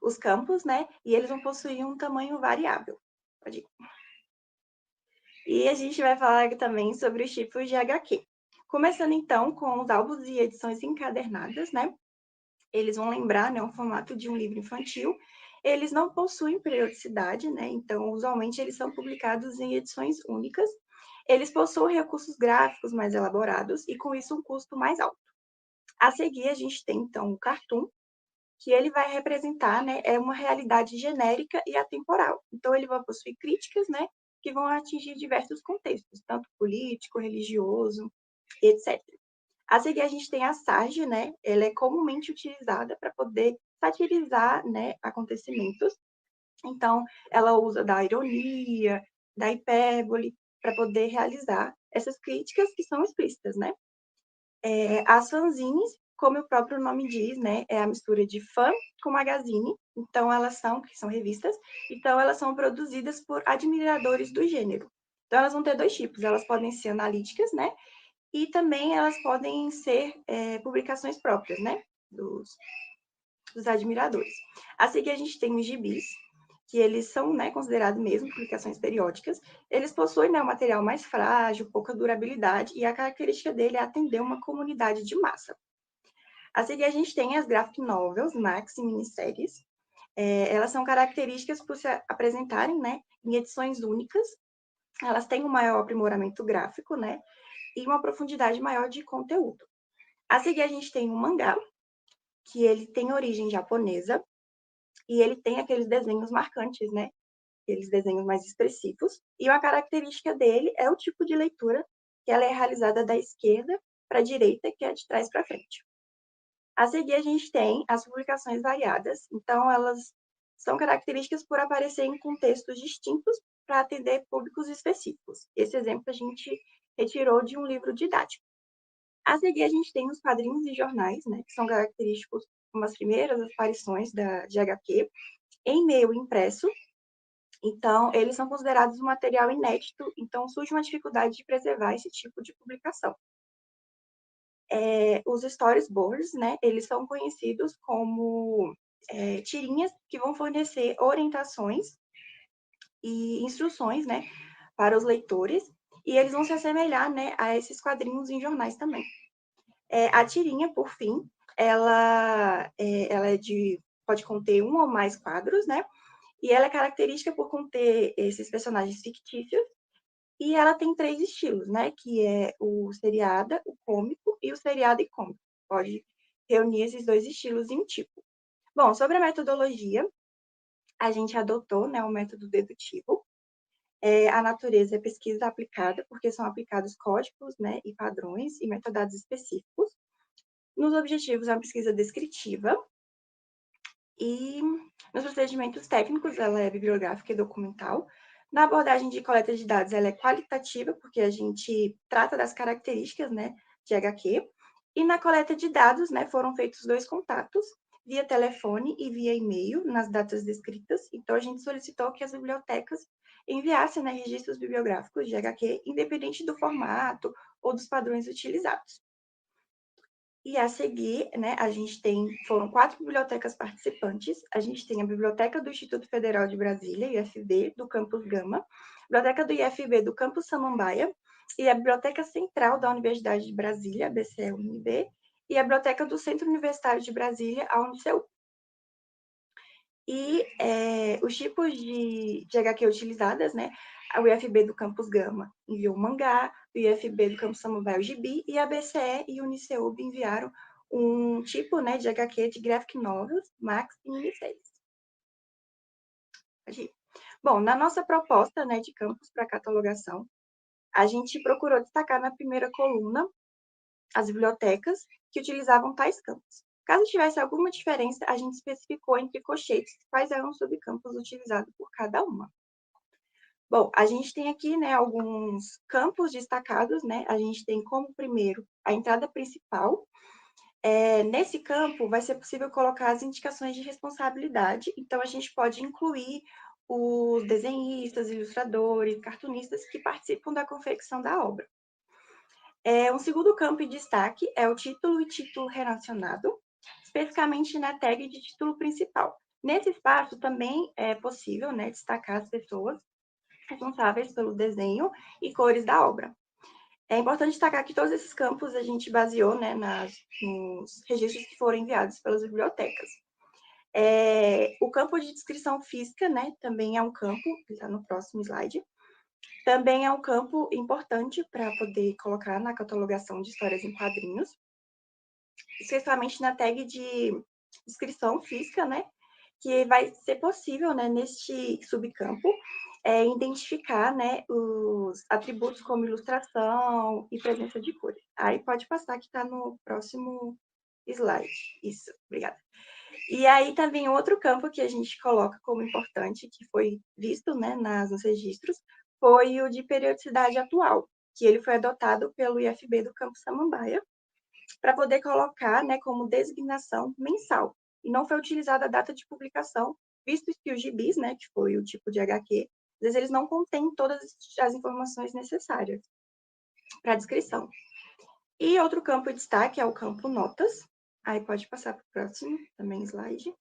os campos, né? E eles vão possuir um tamanho variável. Pode ir. E a gente vai falar também sobre os tipos de HQ. Começando, então, com os álbuns e edições encadernadas, né? Eles vão lembrar, né, o formato de um livro infantil. Eles não possuem periodicidade, né? Então, usualmente, eles são publicados em edições únicas. Eles possuem recursos gráficos mais elaborados e, com isso, um custo mais alto. A seguir, a gente tem, então, o cartoon, que ele vai representar, né, uma realidade genérica e atemporal. Então, ele vai possuir críticas, né, que vão atingir diversos contextos, tanto político, religioso, etc. A seguir, a gente tem a sarge, né, ela é comumente utilizada para poder satirizar, né, acontecimentos. Então, ela usa da ironia, da hipérbole, para poder realizar essas críticas que são explícitas, né? As fanzines, como o próprio nome diz, né, é a mistura de fã com magazine. Então, que são revistas, então elas são produzidas por admiradores do gênero. Então, elas vão ter dois tipos, elas podem ser analíticas, né, e também elas podem ser publicações próprias, né, dos admiradores. A seguir, a gente tem os gibis, que eles são, né, considerados mesmo publicações periódicas. Eles possuem, né, um material mais frágil, pouca durabilidade, e a característica dele é atender uma comunidade de massa. A seguir, a gente tem as graphic novels, maxi e minisséries. Elas são características por se apresentarem, né, em edições únicas. Elas têm um maior aprimoramento gráfico, né, e uma profundidade maior de conteúdo. A seguir, a gente tem o mangá, que ele tem origem japonesa, e ele tem aqueles desenhos marcantes, né, aqueles desenhos mais expressivos, e uma característica dele é o tipo de leitura, que ela é realizada da esquerda para a direita, que é de trás para frente. A seguir, a gente tem as publicações variadas, então elas são características por aparecer em contextos distintos para atender públicos específicos. Esse exemplo a gente retirou de um livro didático. A seguir, a gente tem os quadrinhos e jornais, né, que são característicos como as primeiras aparições de HQ, em meio impresso. Então, eles são considerados um material inédito, então surge uma dificuldade de preservar esse tipo de publicação. Os storyboards, né, eles são conhecidos como tirinhas que vão fornecer orientações e instruções, né, para os leitores, e eles vão se assemelhar, né, a esses quadrinhos em jornais também. A tirinha, por fim, ela pode conter um ou mais quadros, né, e ela é característica por conter esses personagens fictícios, e ela tem 3 estilos, né? Que é o seriada, o cômico e o seriado e cômico. Pode reunir esses 2 estilos em um tipo. Bom, sobre a metodologia, a gente adotou, né, o método dedutivo. A natureza é pesquisa aplicada, porque são aplicados códigos, né, e padrões e metodados específicos. Nos objetivos, é uma pesquisa descritiva. E nos procedimentos técnicos, ela é bibliográfica e documental. Na abordagem de coleta de dados, ela é qualitativa, porque a gente trata das características, né, de HQ. E na coleta de dados, né, foram feitos 2 contatos, via telefone e via e-mail, nas datas descritas. Então, a gente solicitou que as bibliotecas enviassem, né, registros bibliográficos de HQ, independente do formato ou dos padrões utilizados. E a seguir, né, foram 4 bibliotecas participantes. A gente tem a Biblioteca do Instituto Federal de Brasília, IFB, do Campus Gama, a Biblioteca do IFB do Campus Samambaia, e a Biblioteca Central da Universidade de Brasília, a BCE-UNB, e a Biblioteca do Centro Universitário de Brasília, a UniceuP. E os tipos de HQ utilizadas, né? A UFB do Campus Gama enviou o mangá, o IFB do Campus Samambaia o gibi, e a BCE e o Uniceub enviaram um tipo, né, de HQ de graphic novels, max e minisséries. Bom, na nossa proposta, né, de campus para catalogação, a gente procurou destacar na primeira coluna as bibliotecas que utilizavam tais campos. Caso tivesse alguma diferença, a gente especificou entre colchetes quais eram os subcampos utilizados por cada uma. Bom, a gente tem aqui, né, alguns campos destacados, né? A gente tem como primeiro a entrada principal. Nesse campo, vai ser possível colocar as indicações de responsabilidade. Então, a gente pode incluir os desenhistas, ilustradores, cartunistas que participam da confecção da obra. Um segundo campo de destaque é o título e título relacionado, especificamente na tag de título principal. Nesse espaço também é possível, né, destacar as pessoas responsáveis pelo desenho e cores da obra. É importante destacar que todos esses campos a gente baseou, né, nos registros que foram enviados pelas bibliotecas. O campo de descrição física, né, também é um campo, que está no próximo slide, também é um campo importante para poder colocar na catalogação de histórias em quadrinhos, especialmente na tag de descrição física, né, que vai ser possível, né, neste subcampo, identificar, né, os atributos como ilustração e presença de cores. Aí pode passar que está no próximo slide. Isso, obrigada. E aí também outro campo que a gente coloca como importante, que foi visto, né, nos registros, foi o de periodicidade atual, que ele foi adotado pelo IFB do Campo Samambaia, para poder colocar, né, como designação mensal. E não foi utilizada a data de publicação, visto que os gibis, né, que foi o tipo de HQ, às vezes eles não contêm todas as informações necessárias para a descrição. E outro campo de destaque é o campo notas. Aí pode passar para o próximo, também slide.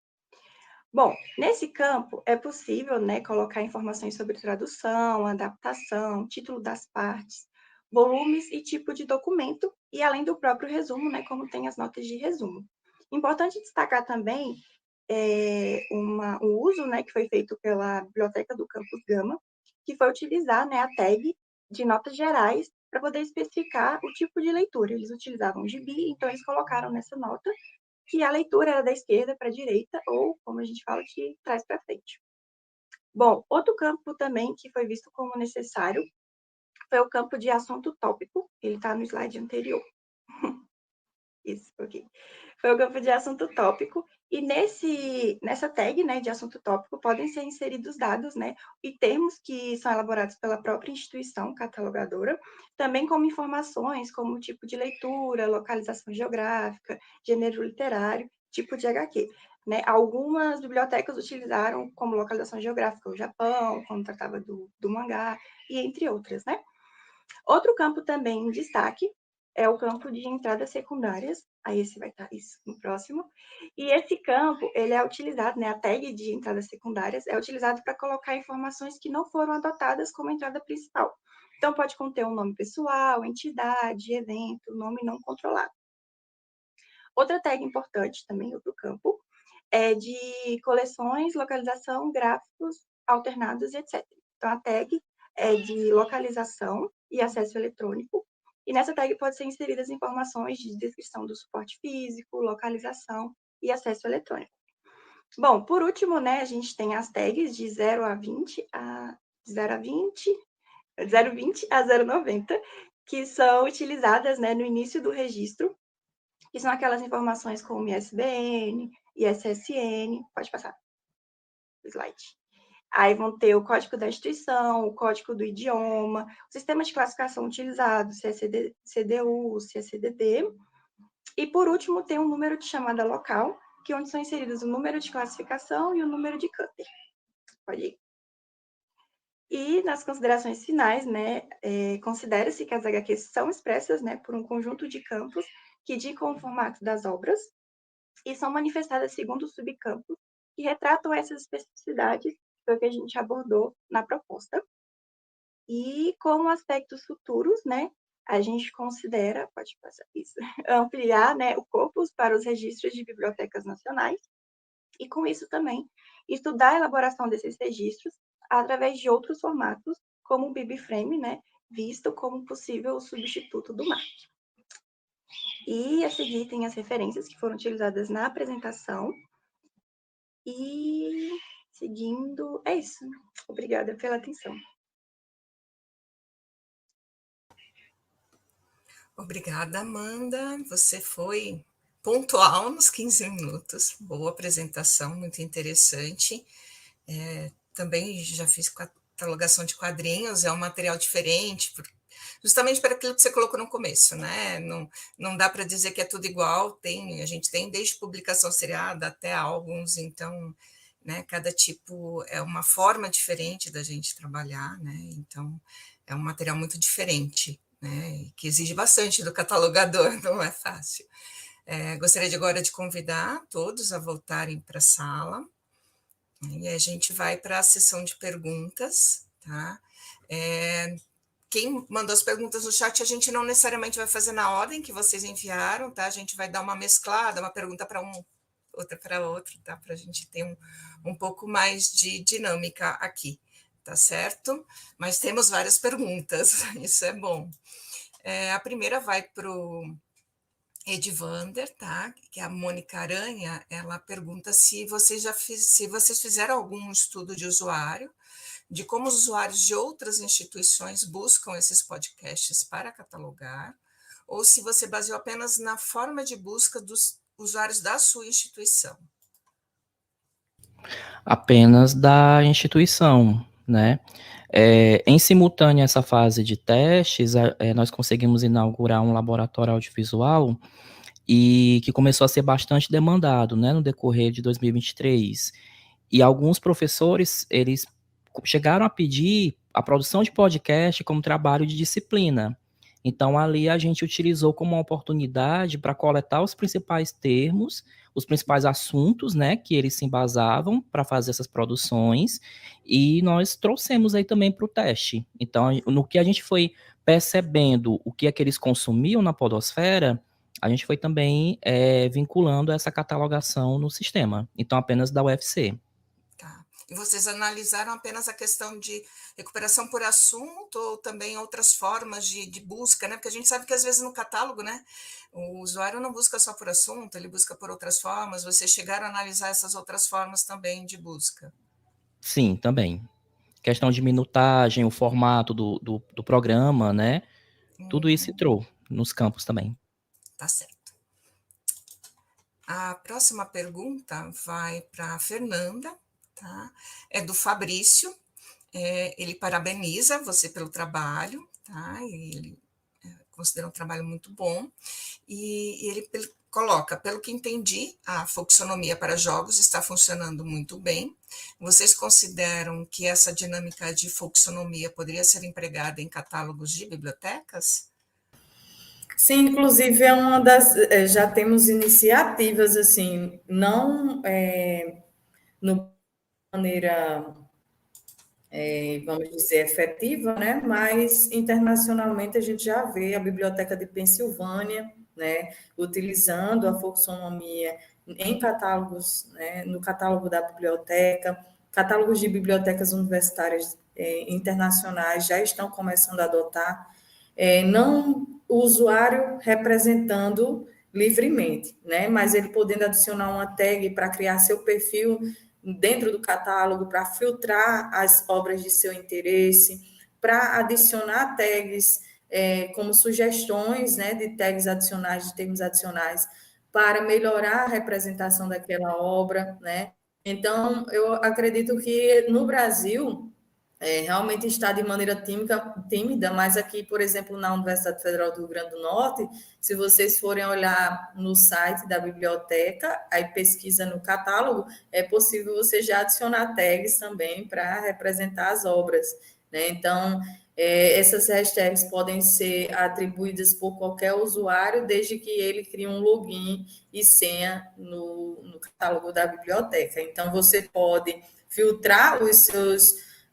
Bom, nesse campo é possível, né, colocar informações sobre tradução, adaptação, título das partes, volumes e tipo de documento, e além do próprio resumo, né, como tem as notas de resumo. Importante destacar também o uso, né, que foi feito pela Biblioteca do Campus Gama, que foi utilizar, né, a tag de notas gerais para poder especificar o tipo de leitura. Eles utilizavam gibi, então eles colocaram nessa nota que a leitura era da esquerda para a direita, ou, como a gente fala, de trás para frente. Bom, outro campo também que foi visto como necessário foi o campo de assunto tópico, ele está no slide anterior. Isso, ok. Foi o campo de assunto tópico, e nessa tag, né, de assunto tópico podem ser inseridos dados, né, e termos que são elaborados pela própria instituição catalogadora, também como informações como tipo de leitura, localização geográfica, gênero literário, tipo de HQ. Né? Algumas bibliotecas utilizaram como localização geográfica o Japão, quando tratava do mangá, e entre outras, né? Outro campo também em destaque é o campo de entradas secundárias, aí esse vai estar isso no próximo, e esse campo, ele é utilizado, né, a tag de entradas secundárias é utilizado para colocar informações que não foram adotadas como entrada principal. Então, pode conter um nome pessoal, entidade, evento, nome não controlado. Outra tag importante também, outro campo, é de coleções, localização, gráficos, alternados, etc. Então, a tag é de localização e acesso eletrônico, e nessa tag pode ser inseridas informações de descrição do suporte físico, localização e acesso eletrônico. Bom, por último, né, a gente tem as tags de 020 a 090, que são utilizadas, né, no início do registro, que são aquelas informações como ISBN, ISSN, pode passar o slide. Aí vão ter o código da instituição, o código do idioma, o sistema de classificação utilizado, se é CDU, se é CDD. E, por último, tem um número de chamada local, que é onde são inseridos o número de classificação e o número de cutter. Pode ir. E, nas considerações finais, né, considera-se que as HQs são expressas, né, por um conjunto de campos que indicam o formato das obras e são manifestadas segundo subcampos que retratam essas especificidades foi o que a gente abordou na proposta. E como aspectos futuros, né, a gente considera, pode passar isso, ampliar, né, o corpus para os registros de bibliotecas nacionais e, com isso também, estudar a elaboração desses registros através de outros formatos, como o BibFrame, né, visto como possível substituto do MARC. E a seguir tem as referências que foram utilizadas na apresentação. E seguindo, é isso. Obrigada pela atenção. Obrigada, Amanda. Você foi pontual nos 15 minutos. Boa apresentação, muito interessante. Também já fiz catalogação de quadrinhos, é um material diferente, justamente para aquilo que você colocou no começo, né? Não dá para dizer que é tudo igual, a gente tem desde publicação seriada até álbuns, então, né, cada tipo é uma forma diferente da gente trabalhar, né? Então, é um material muito diferente, né, que exige bastante do catalogador, não é fácil. Gostaria agora de convidar todos a voltarem para a sala, e a gente vai para a sessão de perguntas, tá? Quem mandou as perguntas no chat, a gente não necessariamente vai fazer na ordem que vocês enviaram, tá? A gente vai dar uma mesclada, uma pergunta para um, outra para outro, tá? Para a gente ter um pouco mais de dinâmica aqui, tá certo? Mas temos várias perguntas, isso é bom. A primeira vai para o Edvander, tá? Que é a Mônica Aranha, ela pergunta se vocês fizeram algum estudo de usuário, de como os usuários de outras instituições buscam esses podcasts para catalogar, ou se você baseou apenas na forma de busca dos usuários da sua instituição. Apenas da instituição, né? Em simultâneo a essa fase de testes, nós conseguimos inaugurar um laboratório audiovisual e que começou a ser bastante demandado, né, no decorrer de 2023. E alguns professores, eles chegaram a pedir a produção de podcast como trabalho de disciplina. Então, ali a gente utilizou como uma oportunidade para coletar os principais termos, os principais assuntos, né, que eles se embasavam para fazer essas produções, e nós trouxemos aí também para o teste. Então, no que a gente foi percebendo o que é que eles consumiam na podosfera, a gente foi também vinculando essa catalogação no sistema. Então, apenas da UFC. Tá. E vocês analisaram apenas a questão de recuperação por assunto ou também outras formas de busca, né? Porque a gente sabe que às vezes no catálogo, né, o usuário não busca só por assunto, ele busca por outras formas. Vocês chegaram a analisar essas outras formas também de busca? Sim, também. Questão de minutagem, o formato do programa, né? Tudo isso entrou nos campos também. Tá certo. A próxima pergunta vai para a Fernanda, tá? É do Fabrício. Ele parabeniza você pelo trabalho, tá? Ele considera um trabalho muito bom. E ele coloca, pelo que entendi, a folksonomia para jogos está funcionando muito bem. Vocês consideram que essa dinâmica de folksonomia poderia ser empregada em catálogos de bibliotecas? Sim, inclusive é uma das. Já temos iniciativas, assim, não no maneira, vamos dizer, efetiva, né? Mas internacionalmente a gente já vê a Biblioteca de Pensilvânia, né, utilizando a folksonomia em catálogos, né, no catálogo da biblioteca, catálogos de bibliotecas universitárias internacionais já estão começando a adotar, não o usuário representando livremente, né, mas ele podendo adicionar uma tag para criar seu perfil dentro do catálogo, para filtrar as obras de seu interesse, para adicionar tags como sugestões, né, de tags adicionais, de termos adicionais, para melhorar a representação daquela obra, né? Então, eu acredito que no Brasil realmente está de maneira tímida, mas aqui, por exemplo, na Universidade Federal do Rio Grande do Norte, se vocês forem olhar no site da biblioteca, aí pesquisa no catálogo, é possível você já adicionar tags também para representar as obras, né? Então, essas hashtags podem ser atribuídas por qualquer usuário, desde que ele crie um login e senha no catálogo da biblioteca. Então, você pode filtrar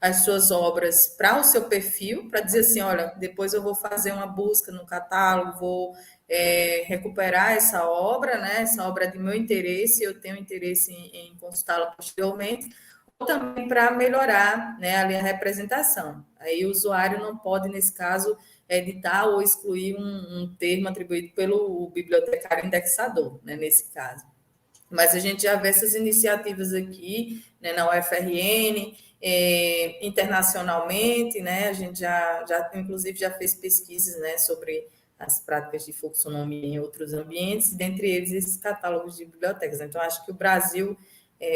as suas obras para o seu perfil, para dizer assim, olha, depois eu vou fazer uma busca no catálogo, vou recuperar essa obra, né? Essa obra é de meu interesse, eu tenho interesse em consultá-la posteriormente, ou também para melhorar, né, ali a representação. Aí o usuário não pode, nesse caso, editar ou excluir um termo atribuído pelo bibliotecário indexador, né, nesse caso. Mas a gente já vê essas iniciativas aqui, né, na UFRN, internacionalmente, né, a gente inclusive já fez pesquisas, né, sobre as práticas de folksonomia em outros ambientes, dentre eles esses catálogos de bibliotecas. Então, acho que o Brasil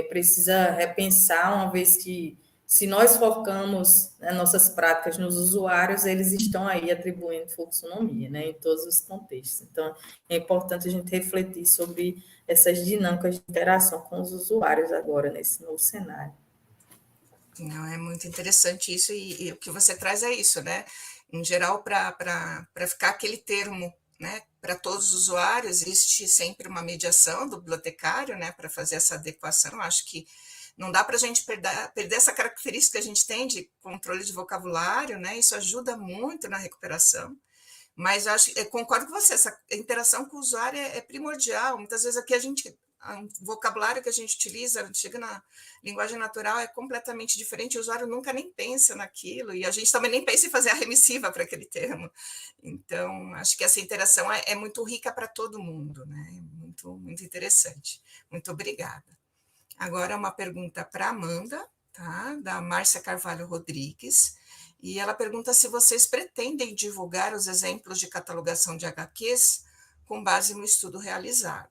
precisa repensar, uma vez que, se nós focamos, né, nossas práticas nos usuários, eles estão aí atribuindo folksonomia, né, em todos os contextos. Então, é importante a gente refletir sobre essas dinâmicas de interação com os usuários agora, nesse novo cenário. Não, é muito interessante isso, e o que você traz é isso, né? Em geral, para ficar aquele termo, né, para todos os usuários, existe sempre uma mediação do bibliotecário, né, para fazer essa adequação. Acho que não dá para a gente perder essa característica que a gente tem de controle de vocabulário, né, isso ajuda muito na recuperação. Mas eu concordo com você, essa interação com o usuário é primordial. Muitas vezes aqui o vocabulário que a gente utiliza, chega na linguagem natural, é completamente diferente, o usuário nunca nem pensa naquilo, e a gente também nem pensa em fazer a remissiva para aquele termo. Então, acho que essa interação é muito rica para todo mundo, né? Muito, muito interessante. Muito obrigada. Agora, uma pergunta para a Amanda, tá? Da Márcia Carvalho Rodrigues. E ela pergunta se vocês pretendem divulgar os exemplos de catalogação de HQs com base no estudo realizado.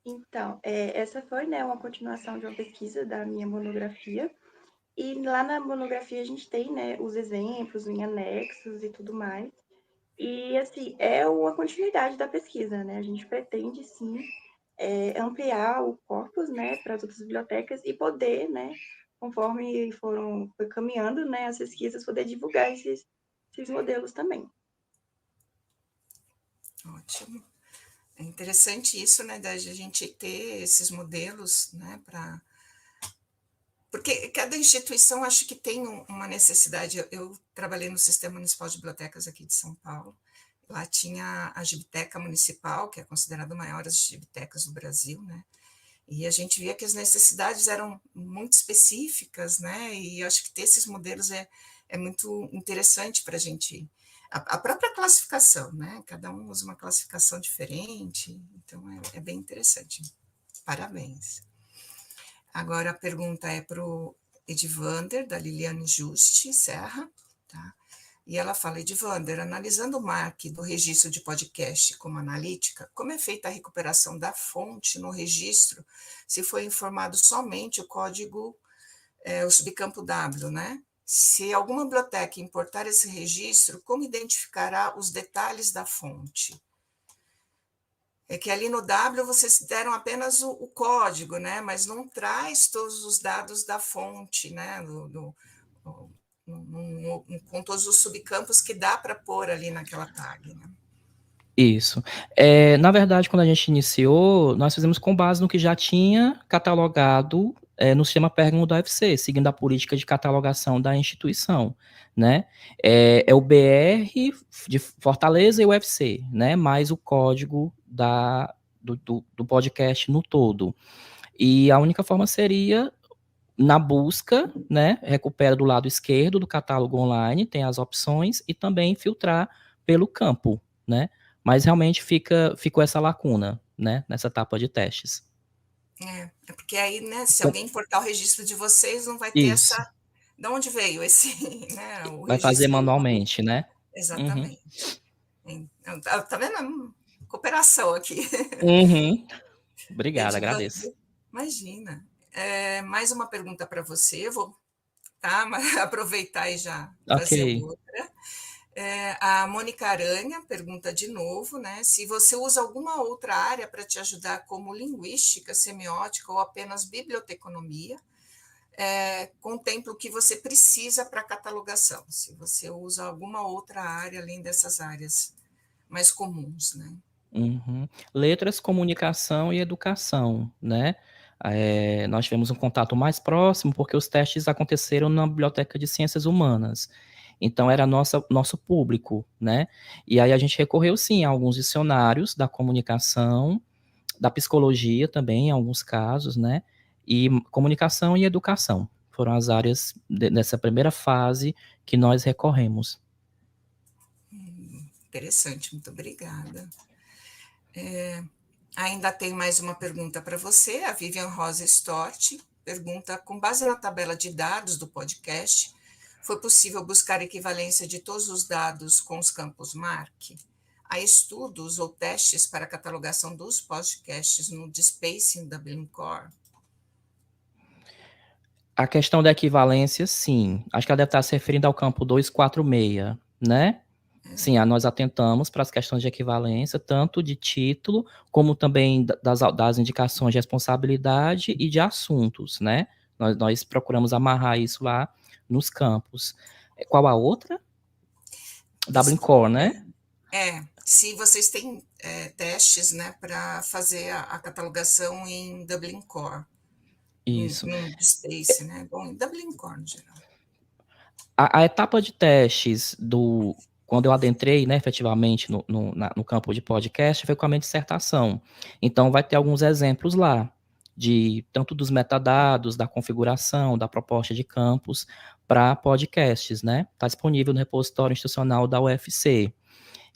Então, essa foi, né, uma continuação de uma pesquisa da minha monografia. E lá na monografia a gente tem, né, os exemplos em anexos e tudo mais. E, assim, é uma continuidade da pesquisa, né? A gente pretende, sim, ampliar o corpus, né, para as outras bibliotecas e poder, né, conforme foi caminhando, né, as pesquisas, poder divulgar esses modelos também. Ótimo. É interessante isso, né, da gente ter esses modelos, né, porque cada instituição acho que tem uma necessidade. Eu trabalhei no Sistema Municipal de Bibliotecas aqui de São Paulo. Lá tinha a Gibiteca Municipal, que é considerada a maior das gibitecas do Brasil, né? E a gente via que as necessidades eram muito específicas, né? E acho que ter esses modelos é muito interessante para a gente. A própria classificação, né? Cada um usa uma classificação diferente, então é bem interessante. Parabéns. Agora a pergunta é para o Edivander, da Liliane Juste Serra, tá? E ela fala: Edivander, analisando o MARC do registro de podcast como analítica, como é feita a recuperação da fonte no registro, se foi informado somente o código, o subcampo W, né? Se alguma biblioteca importar esse registro, como identificará os detalhes da fonte? É que ali no W vocês deram apenas o código, né? Mas não traz todos os dados da fonte, né? Com todos os subcampos que dá para pôr ali naquela tag, né? Isso. Na verdade, quando a gente iniciou, nós fizemos com base no que já tinha catalogado no sistema Pergamo da UFC, seguindo a política de catalogação da instituição, né? É o BR de Fortaleza e o UFC, né? Mais o código do podcast no todo. E a única forma seria na busca, né? Recupera do lado esquerdo do catálogo online, tem as opções, e também filtrar pelo campo, né? Mas realmente ficou essa lacuna, né? Nessa etapa de testes. É porque aí, né, se alguém importar o registro de vocês, não vai ter Isso. essa... De onde veio esse, né, o Vai fazer registro? manualmente, né? Exatamente. Tá vendo? Cooperação aqui. Uhum. Obrigado, Edivander, agradeço. imagina. Mais uma pergunta para você, vou aproveitar e já fazer Ok. outra. A Mônica Aranha pergunta de novo, né, se você usa alguma outra área para te ajudar, como linguística, semiótica ou apenas biblioteconomia, contempla o que você precisa para catalogação, se você usa alguma outra área além dessas áreas mais comuns, né? Uhum. Letras, comunicação e educação, né? Nós tivemos um contato mais próximo porque os testes aconteceram na Biblioteca de Ciências Humanas. Então, era nosso público, né? E aí a gente recorreu, sim, a alguns dicionários da comunicação, da psicologia também, em alguns casos, né? E comunicação e educação foram as áreas dessa primeira fase que nós recorremos. Interessante, muito obrigada. Ainda tem mais uma pergunta para você, a Vivian Rosa Stort pergunta: com base na tabela de dados do podcast, foi possível buscar equivalência de todos os dados com os campos MARC? Há estudos ou testes para catalogação dos podcasts no Despacing da Blimcore? A questão da equivalência, sim. Acho que ela deve estar se referindo ao campo 246, né? Sim, nós atentamos para as questões de equivalência, tanto de título, como também das indicações de responsabilidade e de assuntos, né? Nós procuramos amarrar isso lá nos campos. Qual a outra? Dublin Core, né? Se vocês têm testes, né, para fazer a catalogação em Dublin Core, Isso. no Space, né? Bom, em Dublin Core, no geral. A etapa de testes quando eu adentrei, né, efetivamente no campo de podcast, foi com a minha dissertação. Então, vai ter alguns exemplos lá, tanto dos metadados, da configuração, da proposta de campos para podcasts, né? Está disponível no repositório institucional da UFC.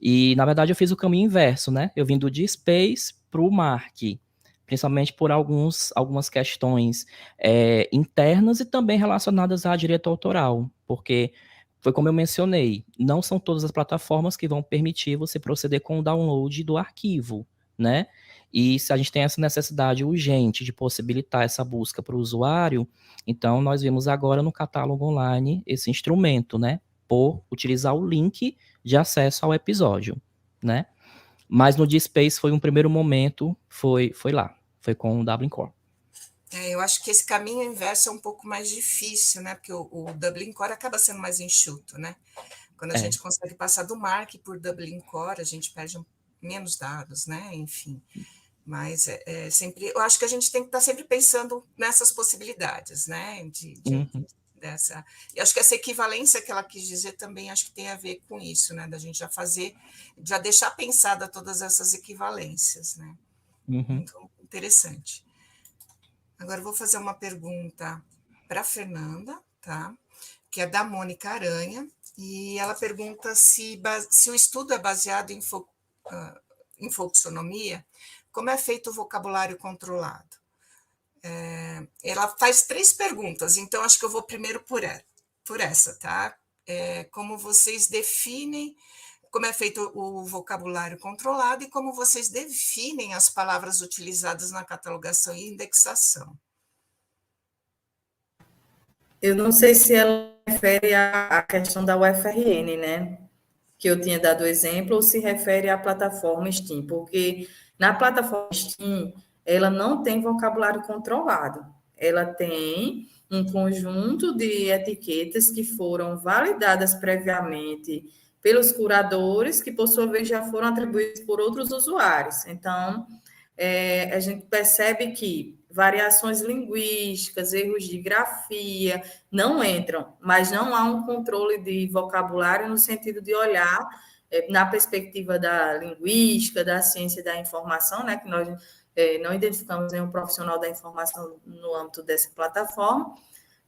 E, na verdade, eu fiz o caminho inverso, né? Eu vim do DSpace para o MARC, principalmente por algumas questões internas e também relacionadas à direito autoral, porque foi como eu mencionei, não são todas as plataformas que vão permitir você proceder com o download do arquivo, né? E se a gente tem essa necessidade urgente de possibilitar essa busca para o usuário, então nós vimos agora no catálogo online esse instrumento, né? Por utilizar o link de acesso ao episódio, né? Mas no DSpace foi um primeiro momento, foi lá, foi com o Dublin Core. Eu acho que esse caminho inverso é um pouco mais difícil, né? Porque o Dublin Core acaba sendo mais enxuto, né? Quando a gente consegue passar do MARC por Dublin Core, a gente perde menos dados, né? Enfim. Mas sempre, eu acho que a gente tem que estar sempre pensando nessas possibilidades, né? Dessa. E acho que essa equivalência que ela quis dizer também acho que tem a ver com isso, né? Da gente já deixar pensada todas essas equivalências, né? Muito interessante. Agora eu vou fazer uma pergunta para a Fernanda, tá? Que é da Mônica Aranha, e ela pergunta se o estudo é baseado em folksonomia, como é feito o vocabulário controlado? Ela faz 3 perguntas, então acho que eu vou primeiro por essa, tá? Como vocês definem, como é feito o vocabulário controlado e como vocês definem as palavras utilizadas na catalogação e indexação. Eu não sei se ela refere à questão da UFRN, né? Que eu tinha dado exemplo, ou se refere à plataforma Steam, porque na plataforma Steam, ela não tem vocabulário controlado. Ela tem um conjunto de etiquetas que foram validadas previamente pelos curadores, que, por sua vez, já foram atribuídos por outros usuários. Então, a gente percebe que variações linguísticas, erros de grafia não entram, mas não há um controle de vocabulário no sentido de olhar na perspectiva da linguística, da ciência da informação, né, que nós não identificamos nenhum profissional da informação no âmbito dessa plataforma,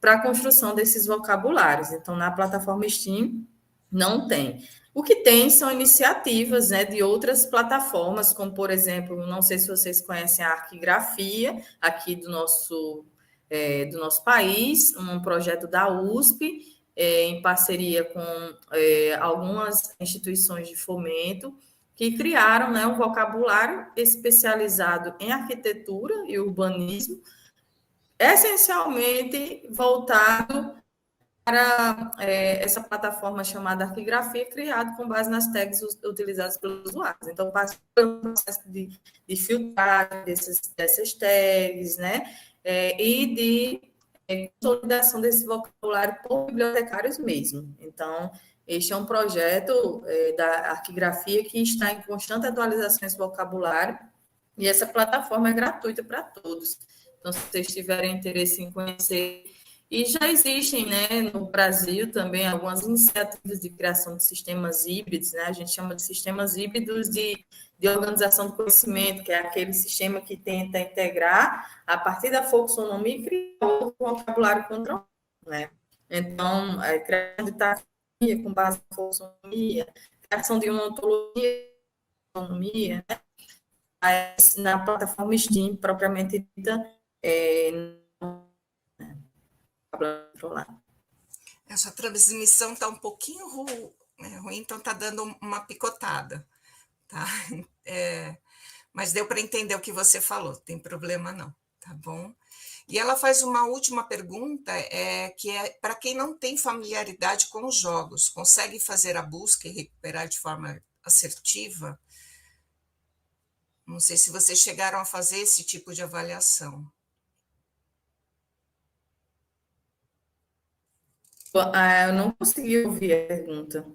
para a construção desses vocabulários. Então, na plataforma Steam, não tem. O que tem são iniciativas, né, de outras plataformas, como, por exemplo, não sei se vocês conhecem a Arquigrafia, aqui do nosso país, um projeto da USP, em parceria com algumas instituições de fomento, que criaram, né, um vocabulário especializado em arquitetura e urbanismo, essencialmente voltado para essa plataforma chamada Arquigrafia, criado com base nas tags utilizadas pelos usuários. Então, passa pelo processo de filtrar dessas tags, né? E de consolidação desse vocabulário por bibliotecários mesmo. Então, este é um projeto da Arquigrafia que está em constante atualização desse vocabulário, e essa plataforma é gratuita para todos. Então, se vocês tiverem interesse em conhecer. E já existem, né, no Brasil também algumas iniciativas de criação de sistemas híbridos, né? A gente chama de sistemas híbridos de organização do conhecimento, que é aquele sistema que tenta integrar, a partir da folksonomia, e criar outro vocabulário controlado, né? Então, a criação de taxonomia com base na folksonomia, criação de uma ontologia, né? Mas na plataforma Steam, propriamente dita, Essa transmissão está um pouquinho ruim, então está dando uma picotada, tá? Mas deu para entender o que você falou, tem problema não, tá bom? E ela faz uma última pergunta, que é para quem não tem familiaridade com os jogos, consegue fazer a busca e recuperar de forma assertiva? Não sei se vocês chegaram a fazer esse tipo de avaliação. Eu não consegui ouvir a pergunta.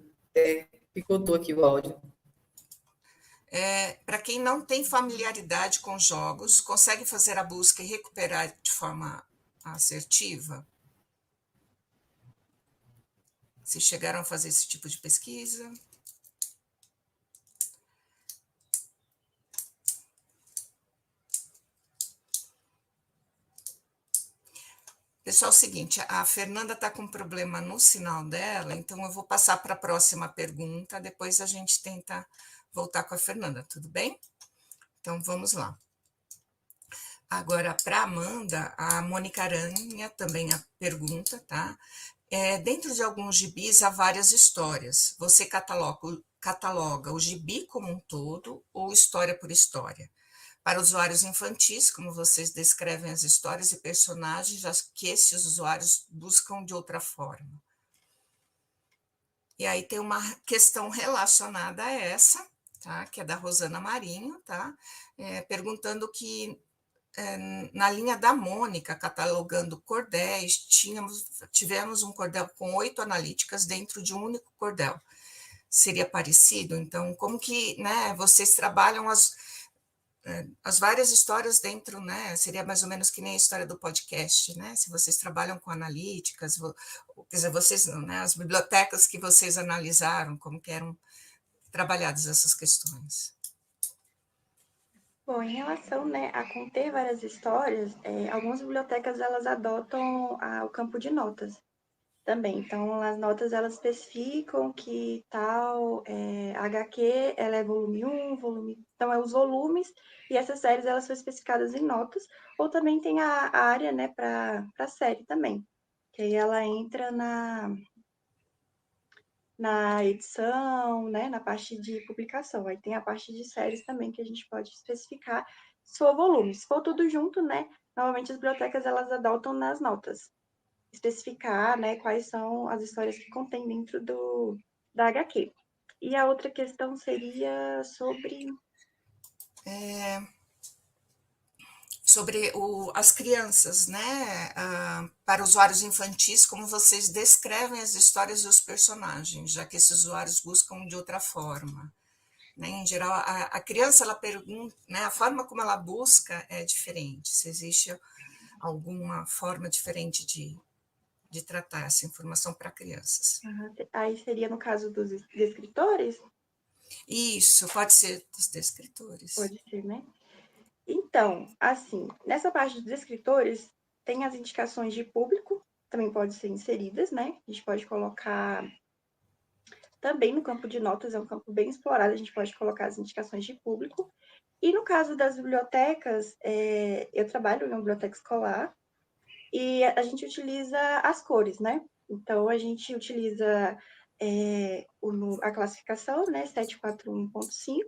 Picotou aqui o áudio. Para quem não tem familiaridade com jogos, consegue fazer a busca e recuperar de forma assertiva? Se chegaram a fazer esse tipo de pesquisa? Pessoal, é o seguinte, a Fernanda está com um problema no sinal dela, então eu vou passar para a próxima pergunta, depois a gente tenta voltar com a Fernanda, tudo bem? Então, vamos lá. Agora, para a Amanda, a Mônica Aranha também a pergunta, tá? Dentro de alguns gibis há várias histórias. Você cataloga o gibi como um todo ou história por história? Para usuários infantis, como vocês descrevem as histórias e personagens, já que esses usuários buscam de outra forma. E aí tem uma questão relacionada a essa, tá? Que é da Rosana Marinho, tá? Perguntando que na linha da Mônica, catalogando cordéis, tivemos um cordel com 8 analíticas dentro de um único cordel. Seria parecido? Então, como que, né, vocês trabalham as várias histórias dentro, né? Seria mais ou menos que nem a história do podcast, né? Se vocês trabalham com analíticas, quer dizer, vocês, né, as bibliotecas que vocês analisaram, como que eram trabalhadas essas questões? Bom, em relação, né, a conter várias histórias, algumas bibliotecas elas adotam o campo de notas também. Então, as notas elas especificam que tal HQ ela é volume 1, volume... Então, é os volumes, e essas séries elas são especificadas em notas, ou também tem a área, né, para série também, que aí ela entra na edição, né, na parte de publicação. Aí tem a parte de séries também que a gente pode especificar se for volume. Se for tudo junto, né, normalmente as bibliotecas elas adotam nas notas, especificar, né, quais são as histórias que contém dentro da HQ. E a outra questão seria sobre... Sobre as crianças, né? Para usuários infantis, como vocês descrevem as histórias dos personagens, já que esses usuários buscam de outra forma. Né? Em geral, a criança, ela pergunta, né? A forma como ela busca é diferente. Se existe alguma forma diferente de tratar essa informação para crianças. Aí seria no caso dos escritores? Isso, pode ser dos descritores. Pode ser, né? Então, assim, nessa parte dos escritores, tem as indicações de público, também podem ser inseridas, né? A gente pode colocar também no campo de notas, é um campo bem explorado, a gente pode colocar as indicações de público. E no caso das bibliotecas, eu trabalho em uma biblioteca escolar e a gente utiliza as cores, né? Então, a gente utiliza a classificação, né, 741.5,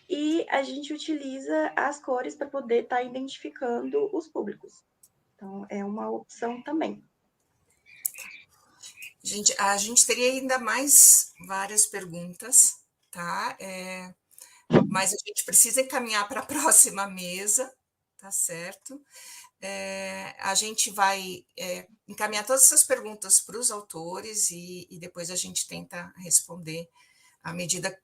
e a gente utiliza as cores para poder estar identificando os públicos. Então, é uma opção também. Gente, a gente teria ainda mais várias perguntas, tá? Mas a gente precisa encaminhar para a próxima mesa, tá certo? A gente vai encaminhar todas essas perguntas para os autores e depois a gente tenta responder à medida,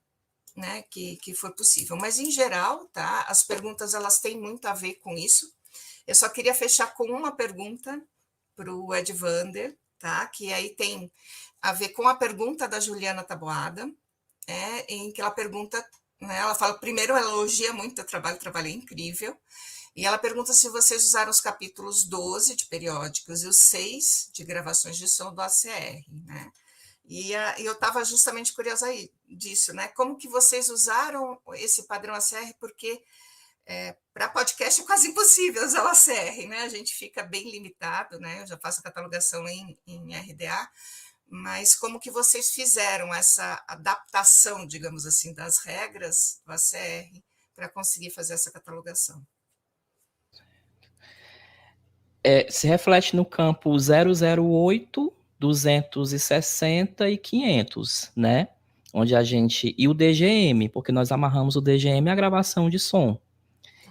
né, que for possível. Mas, em geral, tá, as perguntas elas têm muito a ver com isso. Eu só queria fechar com uma pergunta para o Edvander, tá, que aí tem a ver com a pergunta da Juliana Taboada, em que ela pergunta, né, ela fala, primeiro, ela elogia muito o trabalho é incrível, e ela pergunta se vocês usaram os capítulos 12 de periódicos e os 6 de gravações de som do ACR, né? E eu estava justamente curiosa disso, né? Como que vocês usaram esse padrão ACR? Porque para podcast é quase impossível usar o ACR, né? A gente fica bem limitado, né? Eu já faço catalogação em RDA, mas como que vocês fizeram essa adaptação, digamos assim, das regras do ACR para conseguir fazer essa catalogação? Se reflete no campo 008, 260 e 500, né? Onde a gente... E o DGM, porque nós amarramos o DGM à gravação de som.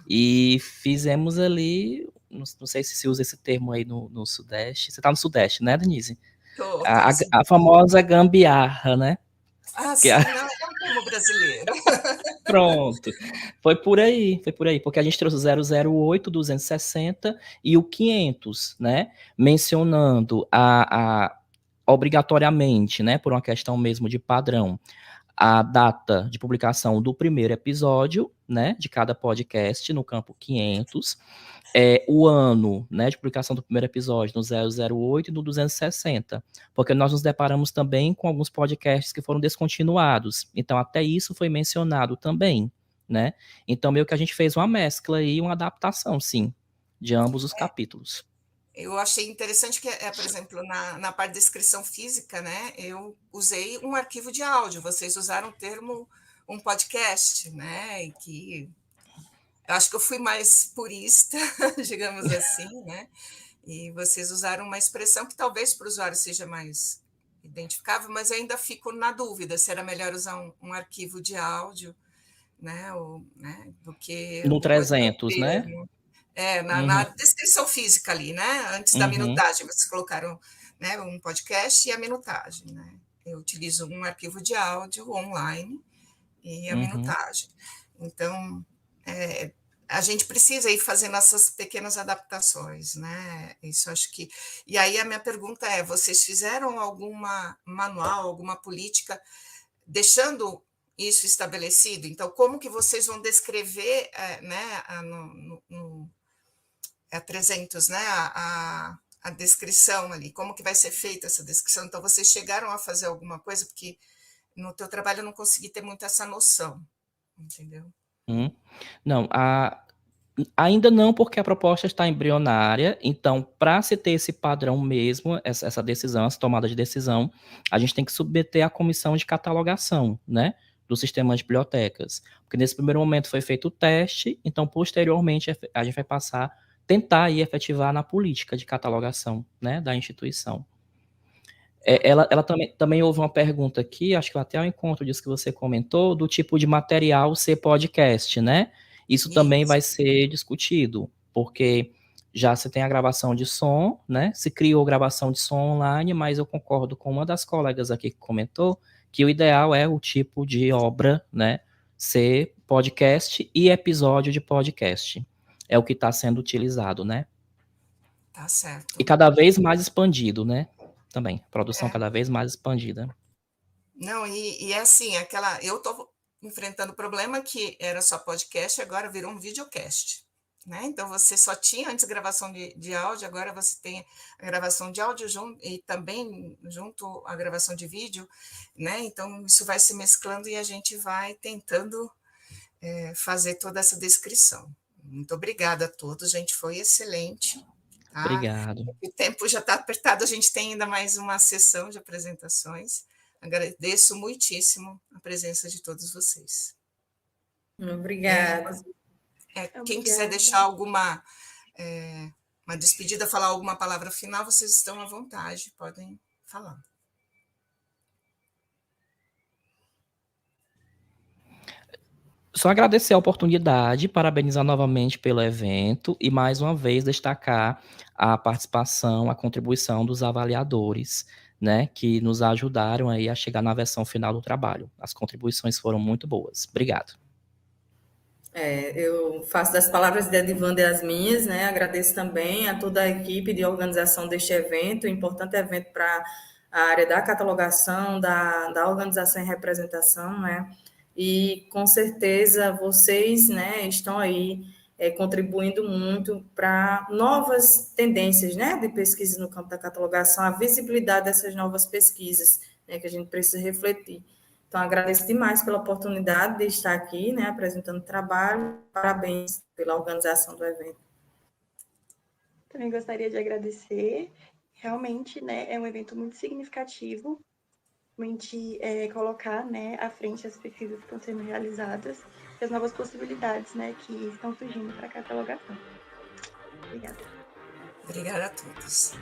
E fizemos ali... Não sei se se usa esse termo aí no Sudeste. Você está no Sudeste, né, Denise? A, Tô a, sim. a famosa gambiarra, né? Ah, Que sim, não, é um termo brasileiro. Pronto. Foi por aí, porque a gente trouxe o 008, 260 e o 500, né? Mencionando obrigatoriamente, né, por uma questão mesmo de padrão, a data de publicação do primeiro episódio, né, de cada podcast no campo 500, o ano, né, de publicação do primeiro episódio no 008 e no 260, porque nós nos deparamos também com alguns podcasts que foram descontinuados, então até isso foi mencionado também, né, então meio que a gente fez uma mescla e uma adaptação, sim, de ambos os capítulos. Eu achei interessante que, por exemplo, na parte de descrição física, né, eu usei um arquivo de áudio, vocês usaram o termo um podcast, né, e que eu acho que eu fui mais purista, digamos assim, né, e vocês usaram uma expressão que talvez para o usuário seja mais identificável, mas eu ainda fico na dúvida se era melhor usar um arquivo de áudio, né, do que No depois o 300, né? termo. Na Uhum, descrição física ali, né? Antes da uhum, minutagem, vocês colocaram, né, um podcast e a minutagem, né? Eu utilizo um arquivo de áudio online e a uhum. minutagem. Então, é, a gente precisa ir fazendo essas pequenas adaptações, né? Isso acho que. E aí a minha pergunta é: vocês fizeram alguma manual, alguma política deixando isso estabelecido? Então, como que vocês vão descrever, né, no 300, né, a descrição ali, como que vai ser feita essa descrição? Então, vocês chegaram a fazer alguma coisa? Porque no teu trabalho eu não consegui ter muito essa noção, entendeu? Uhum. Não, ainda não, porque a proposta está embrionária. Então, para se ter esse padrão mesmo, essa decisão, essa tomada de decisão, a gente tem que submeter à comissão de catalogação, né, do sistema de bibliotecas. Porque nesse primeiro momento foi feito o teste, então, posteriormente, a gente vai passar, tentar aí efetivar na política de catalogação, né, da instituição. Ela também houve uma pergunta aqui, acho que até ao encontro disso que você comentou, do tipo de material ser podcast, né? Isso também Isso. vai ser discutido, porque já se tem a gravação de som, né? Se criou gravação de som online, mas eu concordo com uma das colegas aqui que comentou que o ideal é o tipo de obra, né? Ser podcast e episódio de podcast. É o que está sendo utilizado, né? Tá E certo. cada vez mais expandido, né? Também, produção É. cada vez mais expandida. Não, e é assim, eu estou enfrentando o problema que era só podcast, agora virou um videocast, né? Então você só tinha antes gravação de áudio, agora você tem a gravação de áudio junto e também junto a gravação de vídeo, né? Então isso vai se mesclando e a gente vai tentando fazer toda essa descrição. Muito obrigada a todos, gente, foi excelente, tá? Obrigado. O tempo já está apertado, a gente tem ainda mais uma sessão de apresentações. Agradeço muitíssimo a presença de todos vocês. Obrigada. Quem quiser deixar alguma uma despedida, falar alguma palavra final, vocês estão à vontade, podem falar. Só agradecer a oportunidade, parabenizar novamente pelo evento e mais uma vez destacar a participação, a contribuição dos avaliadores, né, que nos ajudaram aí a chegar na versão final do trabalho. As contribuições foram muito boas. Obrigado. Eu faço das palavras de Edivanda as minhas, né? Agradeço também a toda a equipe de organização deste evento, importante evento para a área da catalogação, da organização e representação, né? E com certeza vocês, né, estão aí contribuindo muito para novas tendências, né, de pesquisa no campo da catalogação, a visibilidade dessas novas pesquisas, né, que a gente precisa refletir. Então, agradeço demais pela oportunidade de estar aqui, né, apresentando o trabalho. Parabéns pela organização do evento. Também gostaria de agradecer. Realmente, né, é um evento muito significativo, realmente colocar, né, à frente as pesquisas que estão sendo realizadas e as novas possibilidades, né, que estão surgindo para a catalogação. Obrigada. Obrigada a todos.